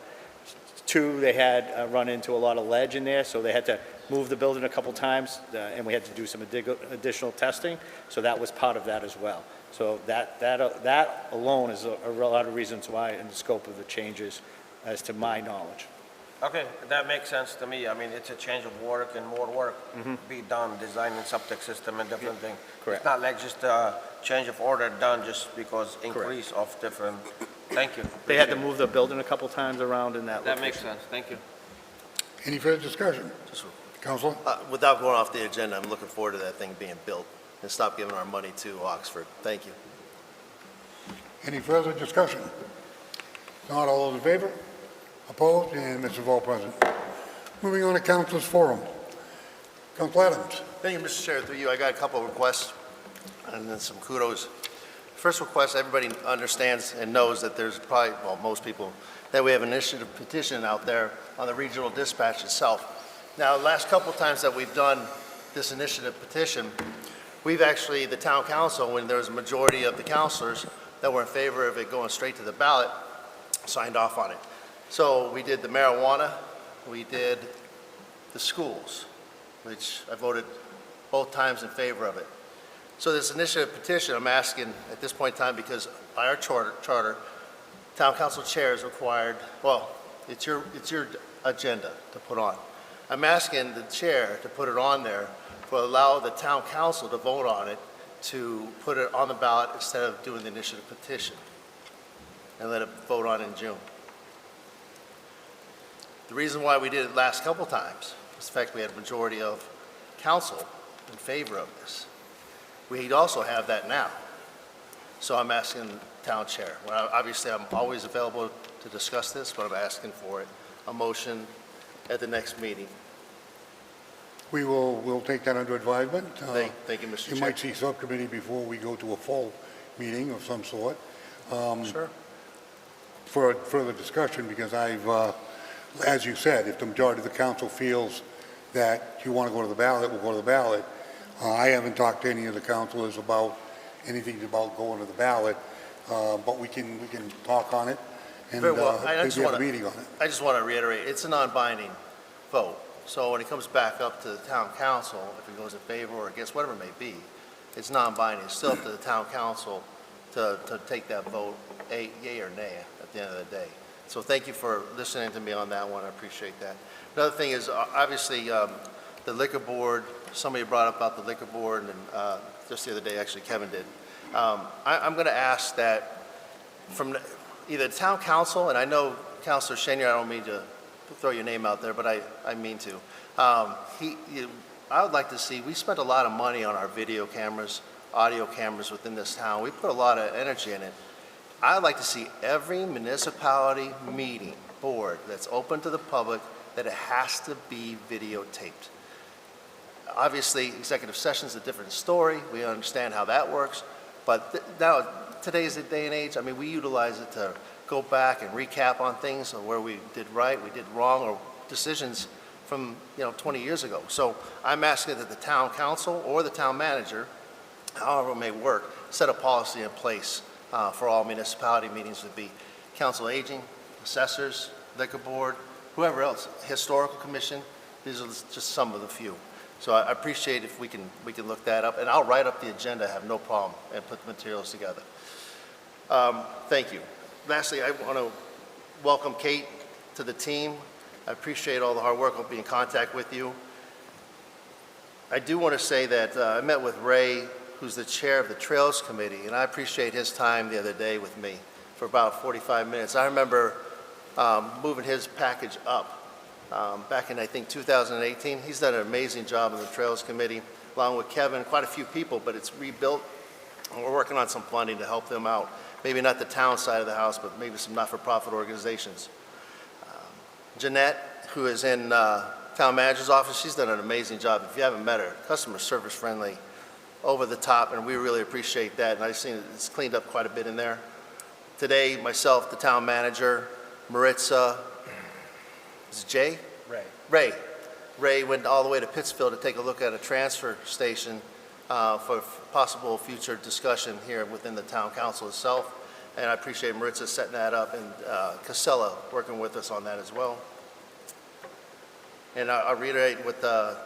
Two, they had run into a lot of ledge in there, so they had to move the building a couple times, and we had to do some additional testing. So that was part of that as well. So that alone is a lot of reasons why in the scope of the changes, as to my knowledge. Okay, that makes sense to me. I mean, it's a change of work and more work be done, designing septic system and different things. Correct. It's not like just a change of order done just because increase of different, thank you. They had to move the building a couple times around in that That makes location. sense, thank you. Any further discussion? Councilor? Without going off the agenda, I'm looking forward to that thing being built and stop giving our money to Oxford. Thank you. Any further discussion? Not all those in favor? Opposed? And Mr. Vol present. Moving on to Councilors Forum. Council Adams. Thank you, Mr. Chair. Through you, I got a couple of requests and then some kudos. First request, everybody understands and knows that there's probably, well, most people, that we have an initiative petition out there on the regional dispatch itself. Now, the last couple of times that we've done this initiative petition, we've actually, the town council, when there was a majority of the councilors that were in favor of it going straight to the ballot, signed off on it. So we did the marijuana, we did the schools, which I voted both times in favor of it. So this initiative petition, I'm asking at this point in time, because by our charter, town council chair is required, well, it's your agenda to put on. I'm asking the chair to put it on there to allow the town council to vote on it, to put it on the ballot instead of doing the initiative petition and let it vote on in June. The reason why we did it last couple times was the fact we had a majority of council in favor of this. We'd also have that now. So I'm asking the town chair. Well, obviously, I'm always available to discuss this, but I'm asking for it, a motion at the next meeting. We'll take that under advisement. Thank you, Mr. Chair. You might see subcommittee before we go to a full meeting of some sort. Sure. For further discussion, because as you said, if the majority of the council feels that you want to go to the ballot, we'll go to the ballot. I haven't talked to any of the councilors about anything about going to the ballot, but we can talk on it and Very well. maybe have a meeting on it. I just want to reiterate, it's a non-binding vote. So when it comes back up to the town council, if it goes in favor or against, whatever it may be, it's non-binding. It's still up to the town council to take that vote, yay or nay, at the end of the day. So thank you for listening to me on that one. I appreciate that. Another thing is, obviously, the liquor board, somebody brought up about the liquor board, and just the other day, actually, Kevin did. I'm going to ask that from either the town council, and I know Councilor Shenier, I don't mean to throw your name out there, but I mean to. I would like to see, we spent a lot of money on our video cameras, audio cameras within this town. We put a lot of energy in it. I'd like to see every municipality meeting, board that's open to the public, that it has to be videotaped. Obviously, executive session is a different story. We understand how that works. But now, today's the day and age, I mean, we utilize it to go back and recap on things, or where we did right, we did wrong, or decisions from, 20 years ago. So I'm asking that the town council or the town manager, however it may work, set a policy in place for all municipality meetings, would be council of aging, assessors, liquor board, whoever else, historical commission. These are just some of the few. So I appreciate if we can look that up, and I'll write up the agenda, I have no problem, and put the materials together. Thank you. Lastly, I want to welcome Kate to the team. I appreciate all the hard work. I'll be in contact with you. I do want to say that I met with Ray, who's the chair of the Trails Committee, and I appreciate his time the other day with me for about 45 minutes. I remember moving his package up back in, I think, 2018. He's done an amazing job on the Trails Committee, along with Kevin, quite a few people, but it's rebuilt. And we're working on some funding to help them out. Maybe not the town side of the house, but maybe some not-for-profit organizations. Jeanette, who is in town manager's office, she's done an amazing job. If you haven't met her, customer service friendly, over the top, and we really appreciate that. And I've seen it's cleaned up quite a bit in there. Today, myself, the town manager, Maritza, is it Jay? Ray went all the way to Pittsfield to take a look at a transfer station for possible future discussion here within the town council itself. And I appreciate Maritza setting that up, and Casella working with us on that as well. And I'll reiterate what the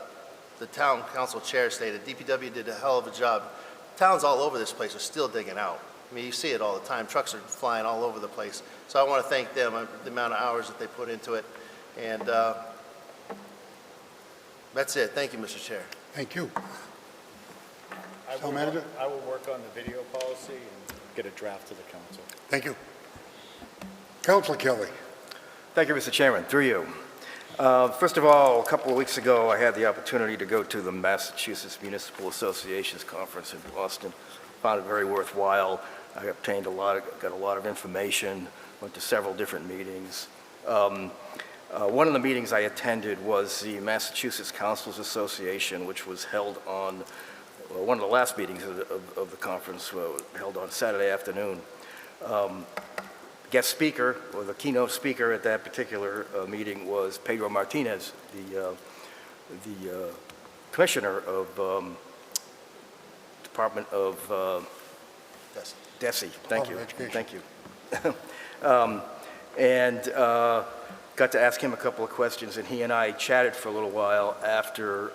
town council chair stated. DPW did a hell of a job. Towns all over this place are still digging out. I mean, you see it all the time. Trucks are flying all over the place. So I want to thank them, the amount of hours that they put into it. And that's it. Thank you, Mr. Chair. Thank you. I will work on the video policy and get a draft to the council. Thank you. Councilor Kelly. Thank you, Mr. Chairman. Through you. First of all, a couple of weeks ago, I had the opportunity to go to the Massachusetts Municipal Associations Conference in Boston. Found it very worthwhile. I got a lot of information, went to several different meetings. One of the meetings I attended was the Massachusetts Councils Association, which was held on one of the last meetings of the conference, held on Saturday afternoon. Guest speaker, or the keynote speaker at that particular meeting, was Pedro Martinez, the commissioner of Department of DESE. Thank you. Thank you. And got to ask him a couple of questions, and he and I chatted for a little while after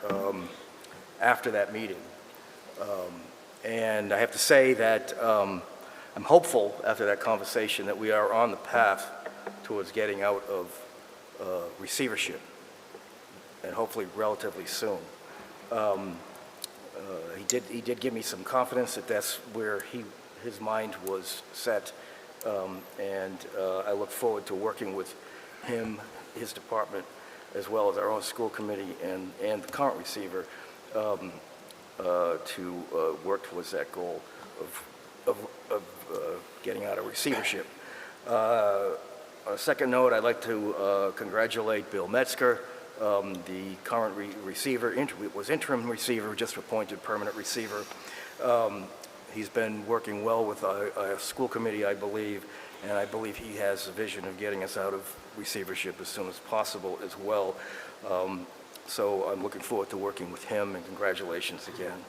that meeting. And I have to say that I'm hopeful after that conversation that we are on the path towards getting out of receivership, and hopefully relatively soon. He did give me some confidence that that's where his mind was set, and I look forward to working with him, his department, as well as our own school committee and the current receiver to work towards that goal of getting out of receivership. On a second note, I'd like to congratulate Bill Metzger, the current receiver, was interim receiver, just appointed permanent receiver. He's been working well with our school committee, I believe, and I believe he has a vision of getting us out of receivership as soon as possible as well. So I'm looking forward to working with him, and congratulations again.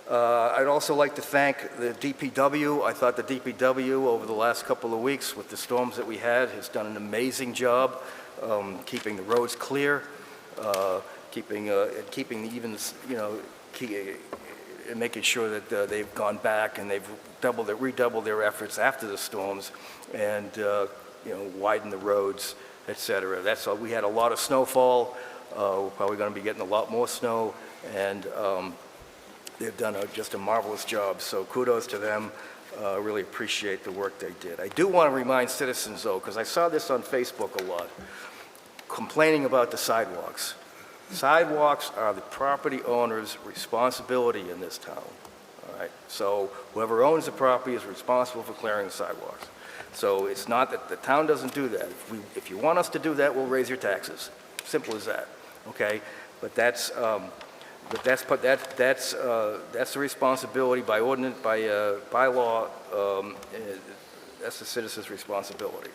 I'd also like to thank the DPW. I thought the DPW over the last couple of weeks with the storms that we had has done an amazing job keeping the roads clear, keeping making sure that they've gone back and they've redoubled their efforts after the storms, and widened the roads, etc. That's all. We had a lot of snowfall. We're probably going to be getting a lot more snow, and they've done just a marvelous job. So kudos to them. Really appreciate the work they did. I do want to remind citizens, though, because I saw this on Facebook a lot, complaining about the sidewalks. Sidewalks are the property owner's responsibility in this town. All right. So whoever owns the property is responsible for clearing the sidewalks. So it's not that the town doesn't do that. If you want us to do that, we'll raise your taxes. Simple as that. Okay. But that's the responsibility by ordinance, by law. That's the citizen's responsibility.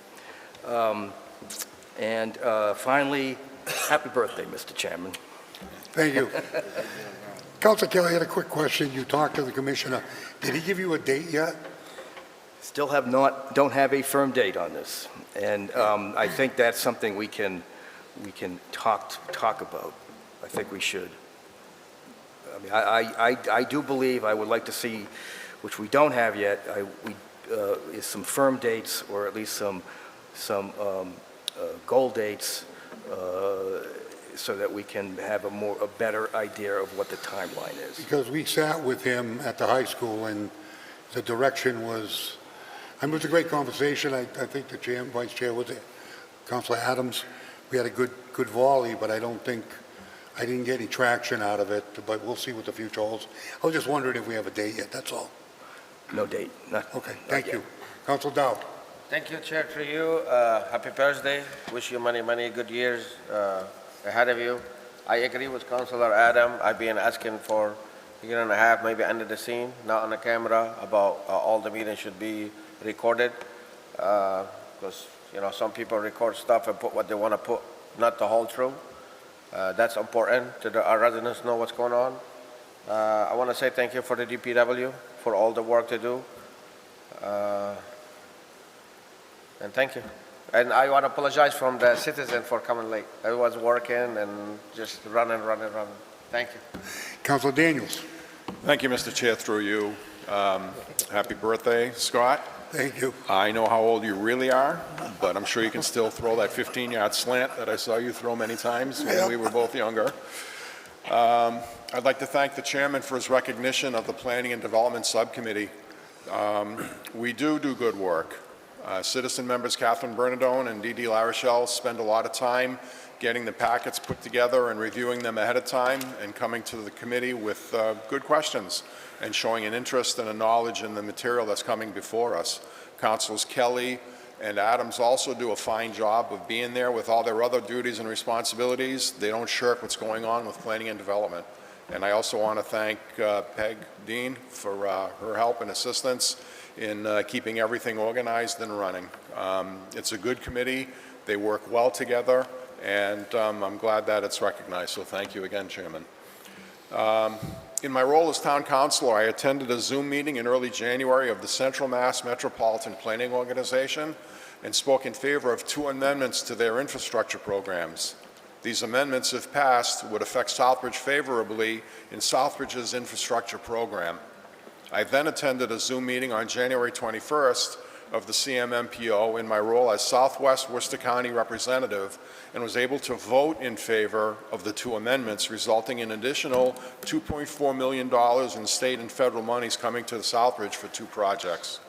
And finally, Happy birthday, Mr. Chairman. Thank you. Councilor Kelly, I had a quick question. You talked to the commissioner. Did he give you a date yet? Still don't have a firm date on this. And I think that's something we can talk about. I think we should. I mean, I do believe, I would like to see, which we don't have yet, is some firm dates, or at least some goal dates, so that we can have a better idea of what the timeline is. Because we sat with him at the high school, and the direction was, I mean, it was a great conversation. I think the vice chair was it, Councilor Adams. We had a good volley, but I didn't get any traction out of it, but we'll see what the future holds. I was just wondering if we have a date yet, that's all. No date. Okay, thank you. Councilor Dow. Thank you, Chair, through you. Happy birthday. Wish you many good years ahead of you. I agree with Councilor Adam. I've been asking for a year and a half, maybe under the scene, not on the camera, about all the meetings should be recorded. Because, some people record stuff and put what they want to put, not the whole truth. That's important to our residents know what's going on. I want to say thank you for the DPW, for all the work they do. And thank you. And I want to apologize from the citizen for coming late. I was working and just running. Thank you. Councilor Daniels. Thank you, Mr. Chair, through you. Happy birthday, Scott. Thank you. I know how old you really are, but I'm sure you can still throw that 15-yard slant that I saw you throw many times when we were both younger. I'd like to thank the chairman for his recognition of the Planning and Development Subcommittee. We do good work. Citizen members Catherine Bernadone and Dee LaRochelle spend a lot of time getting the packets put together and reviewing them ahead of time and coming to the committee with good questions and showing an interest and a knowledge in the material that's coming before us. Councilors Kelly and Adams also do a fine job of being there with all their other duties and responsibilities. They don't shirk what's going on with planning and development. And I also want to thank Peg Dean for her help and assistance in keeping everything organized and running. It's a good committee. They work well together, and I'm glad that it's recognized. So thank you again, Chairman. In my role as town councilor, I attended a Zoom meeting in early January of the Central Mass Metropolitan Planning Organization and spoke in favor of 2 amendments to their infrastructure programs. These amendments, if passed, would affect Southbridge favorably in Southbridge's infrastructure program. I then attended a Zoom meeting on January 21st of the CMMPO in my role as Southwest Worcester County representative and was able to vote in favor of the 2 amendments, resulting in additional $2.4 million in state and federal monies coming to the Southbridge for 2 projects.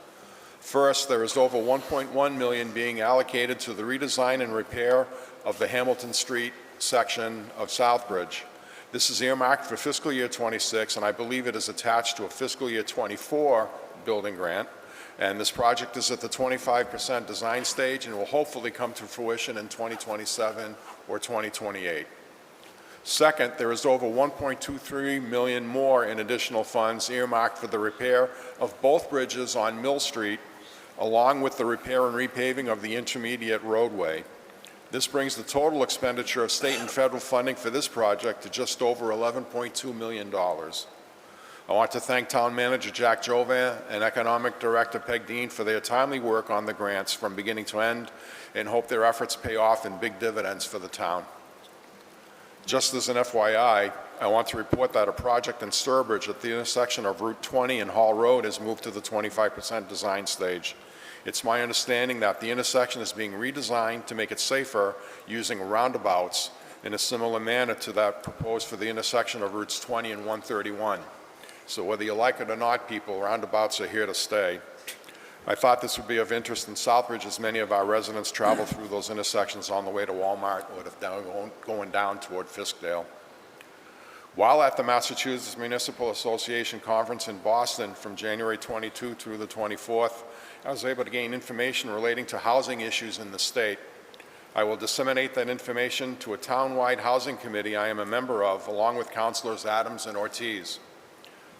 First, there is over $1.1 million being allocated to the redesign and repair of the Hamilton Street section of Southbridge. This is earmarked for fiscal year 26, and I believe it is attached to a fiscal year 24 building grant. And this project is at the 25% design stage and will hopefully come to fruition in 2027 or 2028. Second, there is over $1.23 million more in additional funds earmarked for the repair of both bridges on Mill Street, along with the repair and repaving of the intermediate roadway. This brings the total expenditure of state and federal funding for this project to just over $11.2 million. I want to thank Town Manager Jack Jovan and Economic Director Peg Dean for their timely work on the grants from beginning to end and hope their efforts pay off in big dividends for the town. Just as an FYI, I want to report that a project in Southbridge at the intersection of Route 20 and Hall Road has moved to the 25% design stage. It's my understanding that the intersection is being redesigned to make it safer using roundabouts in a similar manner to that proposed for the intersection of routes 20 and 131. So whether you like it or not, people, roundabouts are here to stay. I thought this would be of interest in Southbridge, as many of our residents travel through those intersections on the way to Walmart or going down toward Fiskdale. While at the Massachusetts Municipal Association Conference in Boston from January 22 through the 24th, I was able to gain information relating to housing issues in the state. I will disseminate that information to a town-wide housing committee I am a member of, along with Councilors Adams and Ortiz.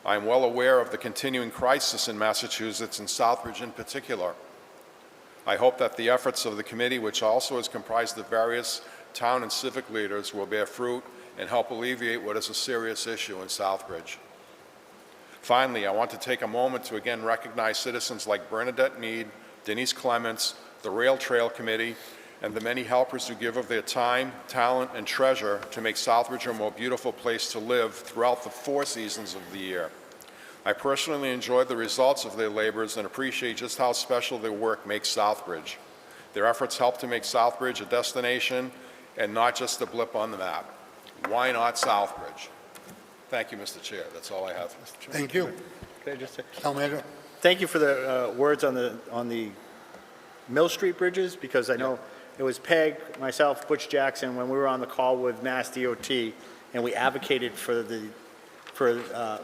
I am well aware of the continuing crisis in Massachusetts and Southbridge in particular. I hope that the efforts of the committee, which also is comprised of various town and civic leaders will bear fruit and help alleviate what is a serious issue in Southbridge. Finally, I want to take a moment to again recognize citizens like Bernadette Mead, Denise Clements, the Rail Trail Committee, and the many helpers who give of their time, talent, and treasure to make Southbridge a more beautiful place to live throughout the 4 seasons of the year. I personally enjoyed the results of their labors and appreciate just how special their work makes Southbridge. Their efforts help to make Southbridge a destination and not just a blip on the map. Why not Southbridge? Thank you, Mr. Chair. That's all I have, Mr. Chair. Thank you. Can I just say, Town Manager? thank you for the words on the Mill Street bridges, because I know it was Peg, myself, Butch Jackson, when we were on the call with Mass DOT, and we advocated for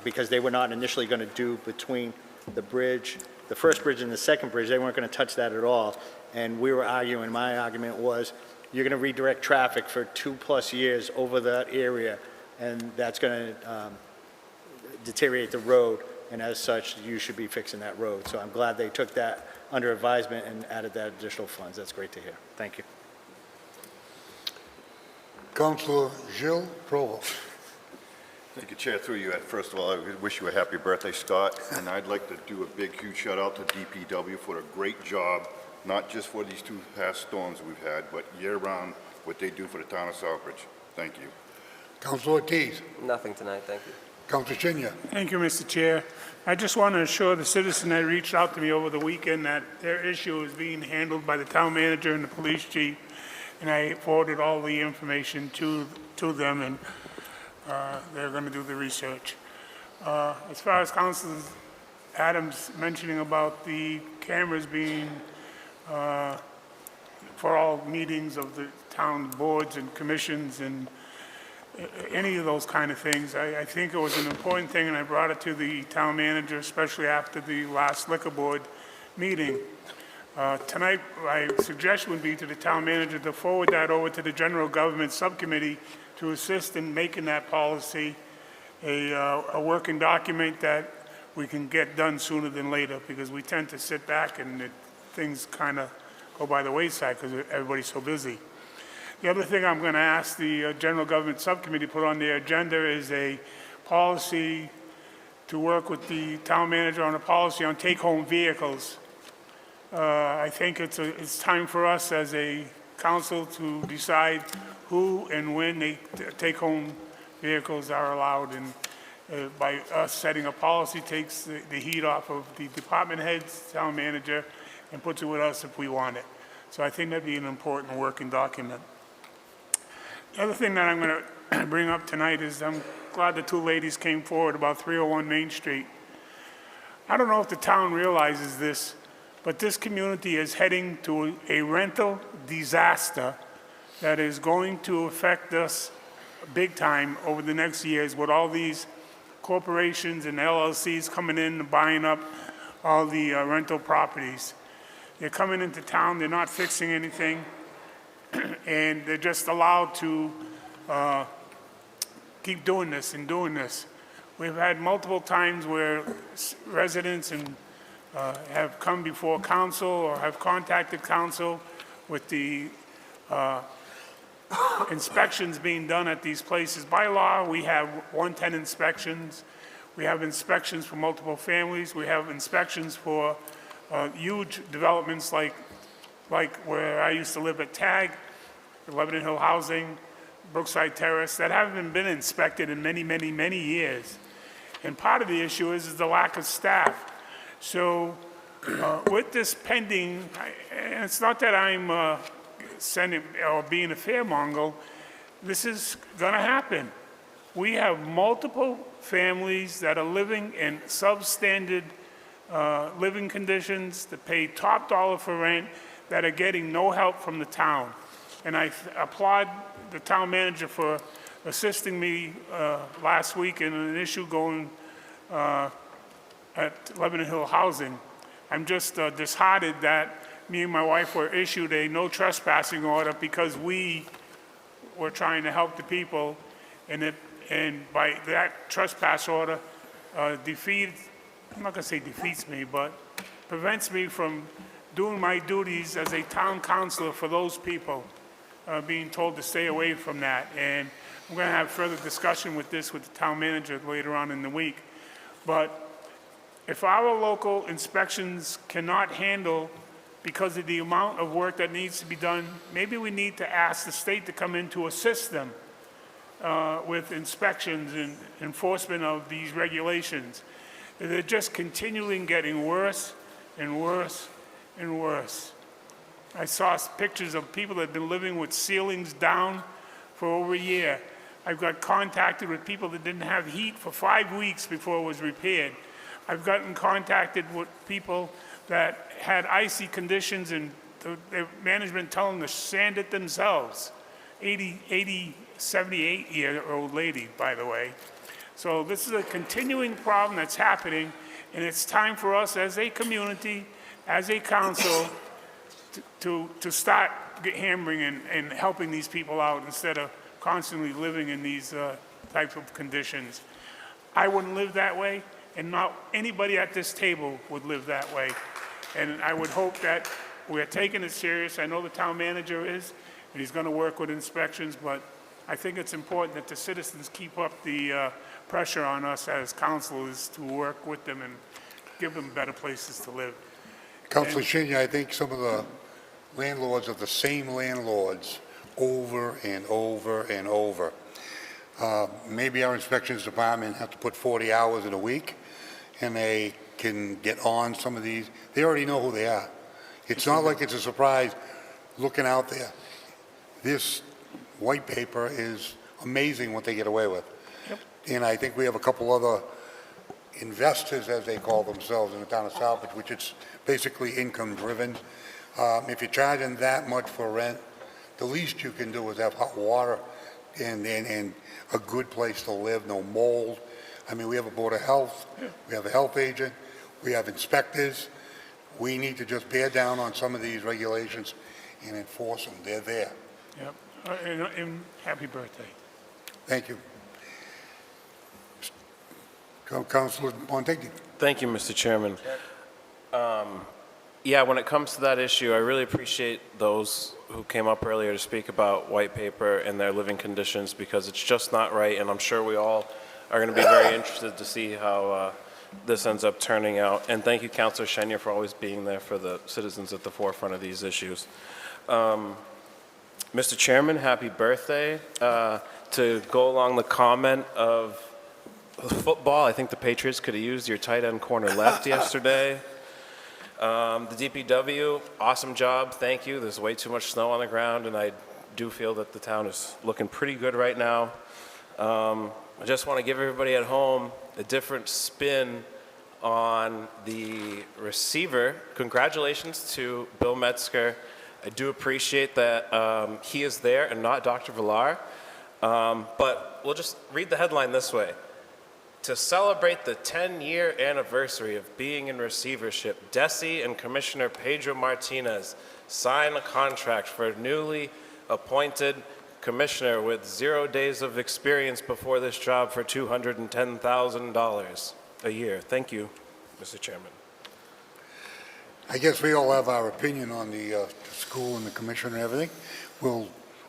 because they were not initially going to do between the bridge, the first bridge and the second bridge, they weren't going to touch that at all. And we were arguing, my argument was, you're going to redirect traffic for 2+ years over that area, and that's going to deteriorate the road, and as such, you should be fixing that road. So I'm glad they took that under advisement and added that additional funds. That's great to hear. Thank you. Councilor Gilles Provost. Thank you, Chair. Through you, first of all, I wish you a happy birthday, Scott. And I'd like to do a big, huge shout out to DPW for a great job, not just for these 2 past storms we've had, but year-round, what they do for the town of Southbridge. Thank you. Councilor Ortiz. Nothing tonight, thank you. Councilor Chinya. Thank you, Mr. Chair. I just want to assure the citizen that reached out to me over the weekend that their issue is being handled by the town manager and the police chief, and I forwarded all the information to them, and they're going to do the research. As far as Councilor Adams mentioning about the cameras being for all meetings of the town boards and commissions and any of those kind of things, I think it was an important thing, and I brought it to the town manager, especially after the last liquor board meeting. Tonight, my suggestion would be to the town manager to forward that over to the general government subcommittee to assist in making that policy a working document that we can get done sooner than later, because we tend to sit back and things kind of go by the wayside because everybody's so busy. The other thing I'm going to ask the General Government Subcommittee to put on their agenda is a policy to work with the town manager on a policy on take-home vehicles. I think it's time for us as a council to decide who and when they take-home vehicles are allowed, and by us setting a policy takes the heat off of the department heads, town manager, and puts it with us if we want it. So I think that'd be an important working document. The other thing that I'm going to bring up tonight is I'm glad the 2 ladies came forward about 301 Main Street. I don't know if the town realizes this, but this community is heading to a rental disaster that is going to affect us big time over the next years, with all these corporations and LLCs coming in and buying up all the rental properties. They're coming into town, they're not fixing anything, and they're just allowed to keep doing this and doing this. We've had multiple times where residents have come before council or have contacted council with the inspections being done at these places. By law, we have 110 inspections. We have inspections for multiple families. We have inspections for huge developments like where I used to live at TAG, Lebanon Hill Housing, Brookside Terrace, that haven't been inspected in many, many, many years. And part of the issue is the lack of staff. So with this pending, and it's not that I'm sending or being a fearmonger, this is going to happen. We have multiple families that are living in substandard living conditions, that pay top dollar for rent, that are getting no help from the town. And I applaud the town manager for assisting me last week in an issue going at Lebanon Hill Housing. I'm just disheartened that me and my wife were issued a no trespassing order because we were trying to help the people, and by that trespass order I'm not going to say defeats me, but prevents me from doing my duties as a town councilor for those people. being told to stay away from that. And we're going to have further discussion with this with the town manager later on in the week. But if our local inspections cannot handle, because of the amount of work that needs to be done, maybe we need to ask the state to come in to assist them with inspections and enforcement of these regulations. They're just continually getting worse and worse and worse. I saw pictures of people that have been living with ceilings down for over a year. I've got contacted with people that didn't have heat for 5 weeks before it was repaired. I've gotten contacted with people that had icy conditions and the management telling them to sand it themselves. 78-year-old lady, by the way. So this is a continuing problem that's happening, and it's time for us as a community, as a council, to start hammering and helping these people out instead of constantly living in these types of conditions. I wouldn't live that way, and not anybody at this table would live that way. And I would hope that we're taking it serious. I know the town manager is, and he's going to work with inspections, but I think it's important that the citizens keep up the pressure on us as councilors to work with them and give them better places to live. Councilor Shinya, I think some of the landlords are the same landlords over and over and over. Maybe our inspections department have to put 40 hours in a week, and they can get on some of these. They already know who they are. It's not like it's a surprise looking out there. This white paper is amazing what they get away with. Yep. And I think we have a couple other investors, as they call themselves, in the town of Southbridge, which is basically income driven. If you're charging that much for rent, the least you can do is have hot water and a good place to live, no mold. I mean, we have a board of health, we have a health agent, we have inspectors. We need to just bear down on some of these regulations and enforce them. They're there. Yep. And happy birthday. Thank you. Councilor Montague. Thank you, Mr. Chairman. Yeah, when it comes to that issue, I really appreciate those who came up earlier to speak about white paper and their living conditions, because it's just not right, and I'm sure we all are going to be very interested to see how this ends up turning out. And thank you, Councilor Shenya, for always being there for the citizens at the forefront of these issues. Mr. Chairman, happy birthday. To go along the comment of football, I think the Patriots could have used your tight end corner left yesterday. The DPW, awesome job, thank you. There's way too much snow on the ground, and I do feel that the town is looking pretty good right now. I just want to give everybody at home a different spin on the receiver. Congratulations to Bill Metzger. I do appreciate that he is there and not Dr. Villar. But we'll just read the headline this way. To celebrate the 10-year anniversary of being in receivership, Desi and Commissioner Pedro Martinez sign a contract for a newly appointed commissioner with 0 days of experience before this job for $210,000 a year. Thank you, Mr. Chairman. I guess we all have our opinion on the school and the commission and everything.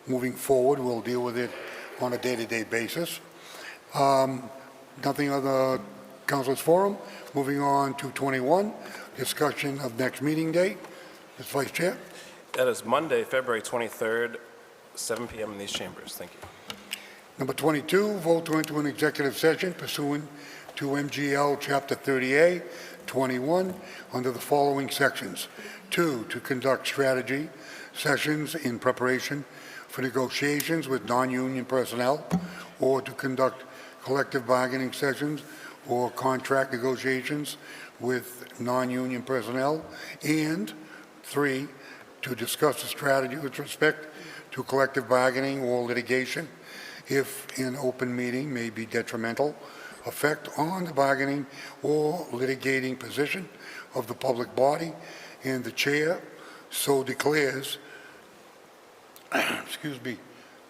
Moving forward, we'll deal with it on a day-to-day basis. Nothing on the Councilors Forum. Moving on to 21, discussion of next meeting date. Ms. Vice Chair. That is Monday, February 23rd, 7 p.m. in these chambers. Thank you. Number 22, vote to enter an executive session pursuant to MGL Chapter 30A, 21, under the following sections. 2, to conduct strategy sessions in preparation for negotiations with non-union personnel, or to conduct collective bargaining sessions or contract negotiations with non-union personnel, and 3, to discuss a strategy with respect to collective bargaining or litigation if an open meeting may be detrimental effect on the bargaining or litigating position of the public body, and the chair so declares. Excuse me.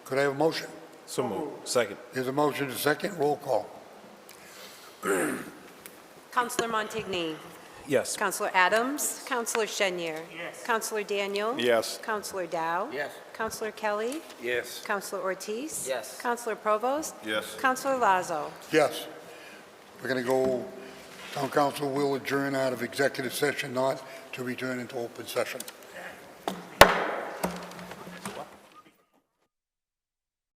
Could I have a motion? So moved. Second. There's a motion to second. Roll call. Councilor Montigny. Yes. Counselor Adams? Counselor Shenyer? Yes. Counselor Daniel? Yes. Counselor Dow? Yes. Counselor Kelly? Yes. Counselor Ortiz? Yes. Counselor Provost? Yes. Counselor Lazo? Yes. We're going to go, town council will adjourn out of executive session, not to return into open session.